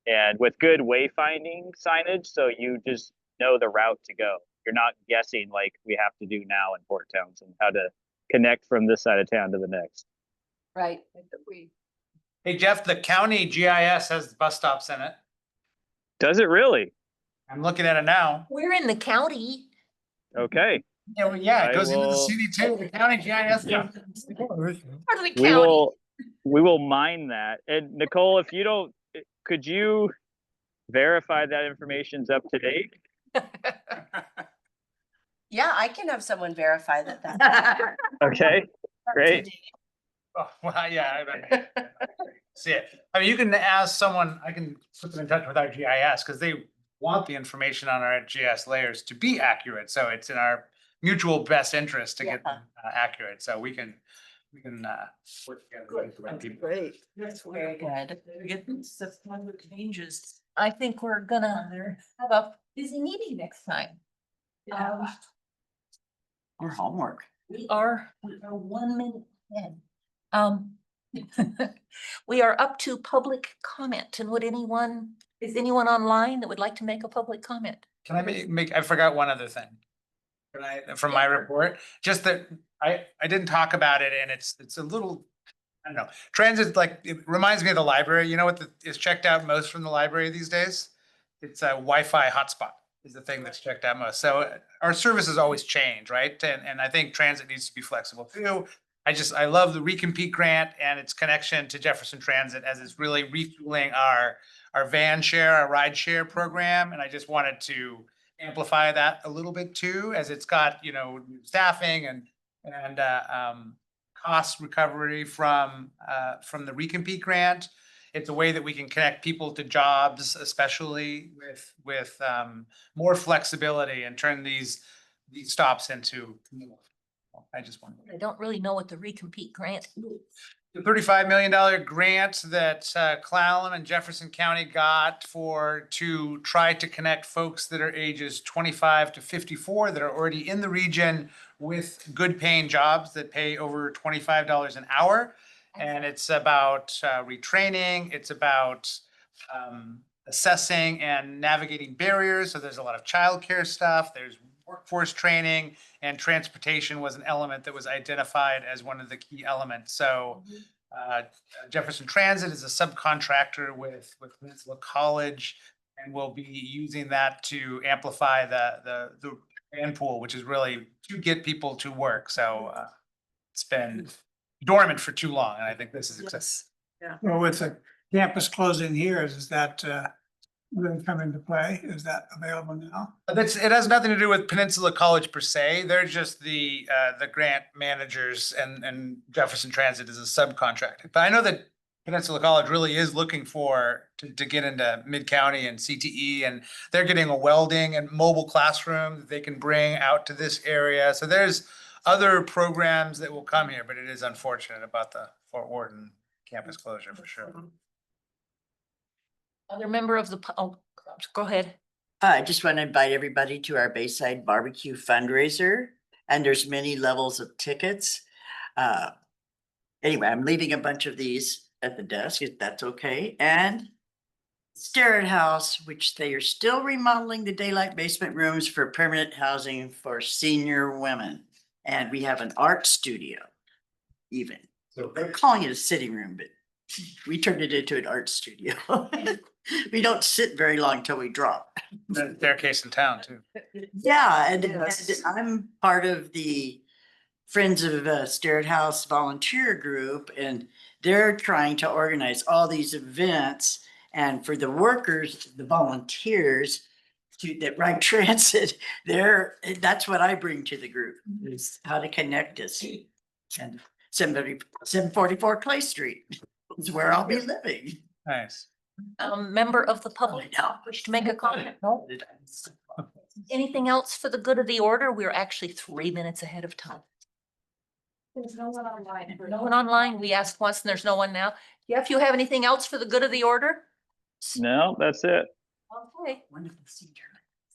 S5: and with good wayfinding signage, so you just know the route to go. You're not guessing like we have to do now in Port Townsend, how to connect from this side of town to the next.
S1: right.
S7: Hey, Jeff, the county GIS has bus stops in it.
S5: Does it really?
S7: I'm looking at it now.
S1: We're in the county.
S5: Okay,
S7: Yeah, well, yeah,
S5: I
S7: it goes into the
S5: will-
S7: city too, the county GIS.
S1: Yeah. Part of the
S5: we
S1: county.
S5: will mine that. And Nicole, if you don't, could you verify that information's up to date?
S6: Yeah, I can have someone verify that.
S5: Okay, great.
S7: Oh, well, yeah. See it. I mean, you can ask someone, I can put them in touch with our GIS because they want the information on our GIS layers to be accurate. So it's in our mutual best interest to get them accurate. So we can work together with the right people.
S2: Great.
S6: That's very good.
S2: Get stuff changes.
S1: I think we're gonna have a busy meeting next time.
S3: Or homework.
S1: We are 1 minute ahead. We are up to public comment, and is anyone online that would like to make a public comment?
S7: Can I make, I forgot one other thing. Can I, from my report, just that I didn't talk about it and it's a little, I don't know, transit, like, it reminds me of the library. You know what is checked out most from the library these days? It's a Wi-Fi hotspot is the thing that's checked out most. So our services always change, right? And I think transit needs to be flexible too. I love the Recompete grant and its connection to Jefferson Transit as it's really retooling our van share, our ride share program. And I just wanted to amplify that a little bit too, as it's got, you know, new staffing and cost recovery from the Recompete grant. It's a way that we can connect people to jobs, especially with more flexibility and turn these stops into more. I just wanted.
S1: I don't really know what the recompete grant is.
S7: The $35 million grant that Clallam and Jefferson County got to try to connect folks that are ages 25 to 54 that are already in the region with good paying jobs that pay over $25 an hour. And it's about retraining, it's about assessing and navigating barriers. So there's a lot of childcare stuff, there's workforce training, and transportation was an element that was identified as one of the key elements. So Jefferson Transit is a subcontractor with Peninsula College, and we'll be using that to amplify the van pool, which is really to get people to work. So it's been dormant for too long, and I think this is success.
S4: Well, with the campus closing here, is that really come into play? Is that available now?
S7: It has nothing to do with Peninsula College per se. They're just the grant managers, and Jefferson Transit is a subcontractor. But I know that Peninsula College really is looking to get into Mid-County and CTE, and they're getting a welding and mobile classroom that they can bring out to this area. So there's other programs that will come here, but it is unfortunate about the Fort Worden campus closure for sure.
S1: Other member of the, go ahead.
S3: I just want to invite everybody to our Bayside Barbecue fundraiser, and there's many levels of tickets. Anyway, I'm leaving a bunch of these at the desk, if that's okay. And Starrett House, which they are still remodeling the daylight basement rooms for permanent housing for senior women. And we have an art studio even. They're calling it a sitting room, but we turned it into an art studio. We don't sit very long till we drop.
S7: The staircase in town too.
S3: Yeah, and
S2: Yes.
S3: I'm part of the Friends of Starrett House volunteer group, and they're trying to organize all these events. And for the workers, the volunteers that ride transit, that's what I bring to the group, is how to connect us. And 744 Clay Street is where I'll be living.
S7: Nice.
S1: Member of the public wish to make a comment? No? Anything else for the good of the order? We're actually 3 minutes ahead of time. There's no one online. No one online. We asked once and there's no one now. Jeff, you have anything else for the good of the order?
S5: No, that's it.
S1: Okay.
S3: Wonderful to see you.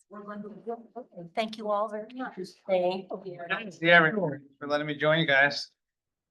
S1: We're going to- okay, thank you all very much. Thank you.
S7: Yeah, for letting me join you guys.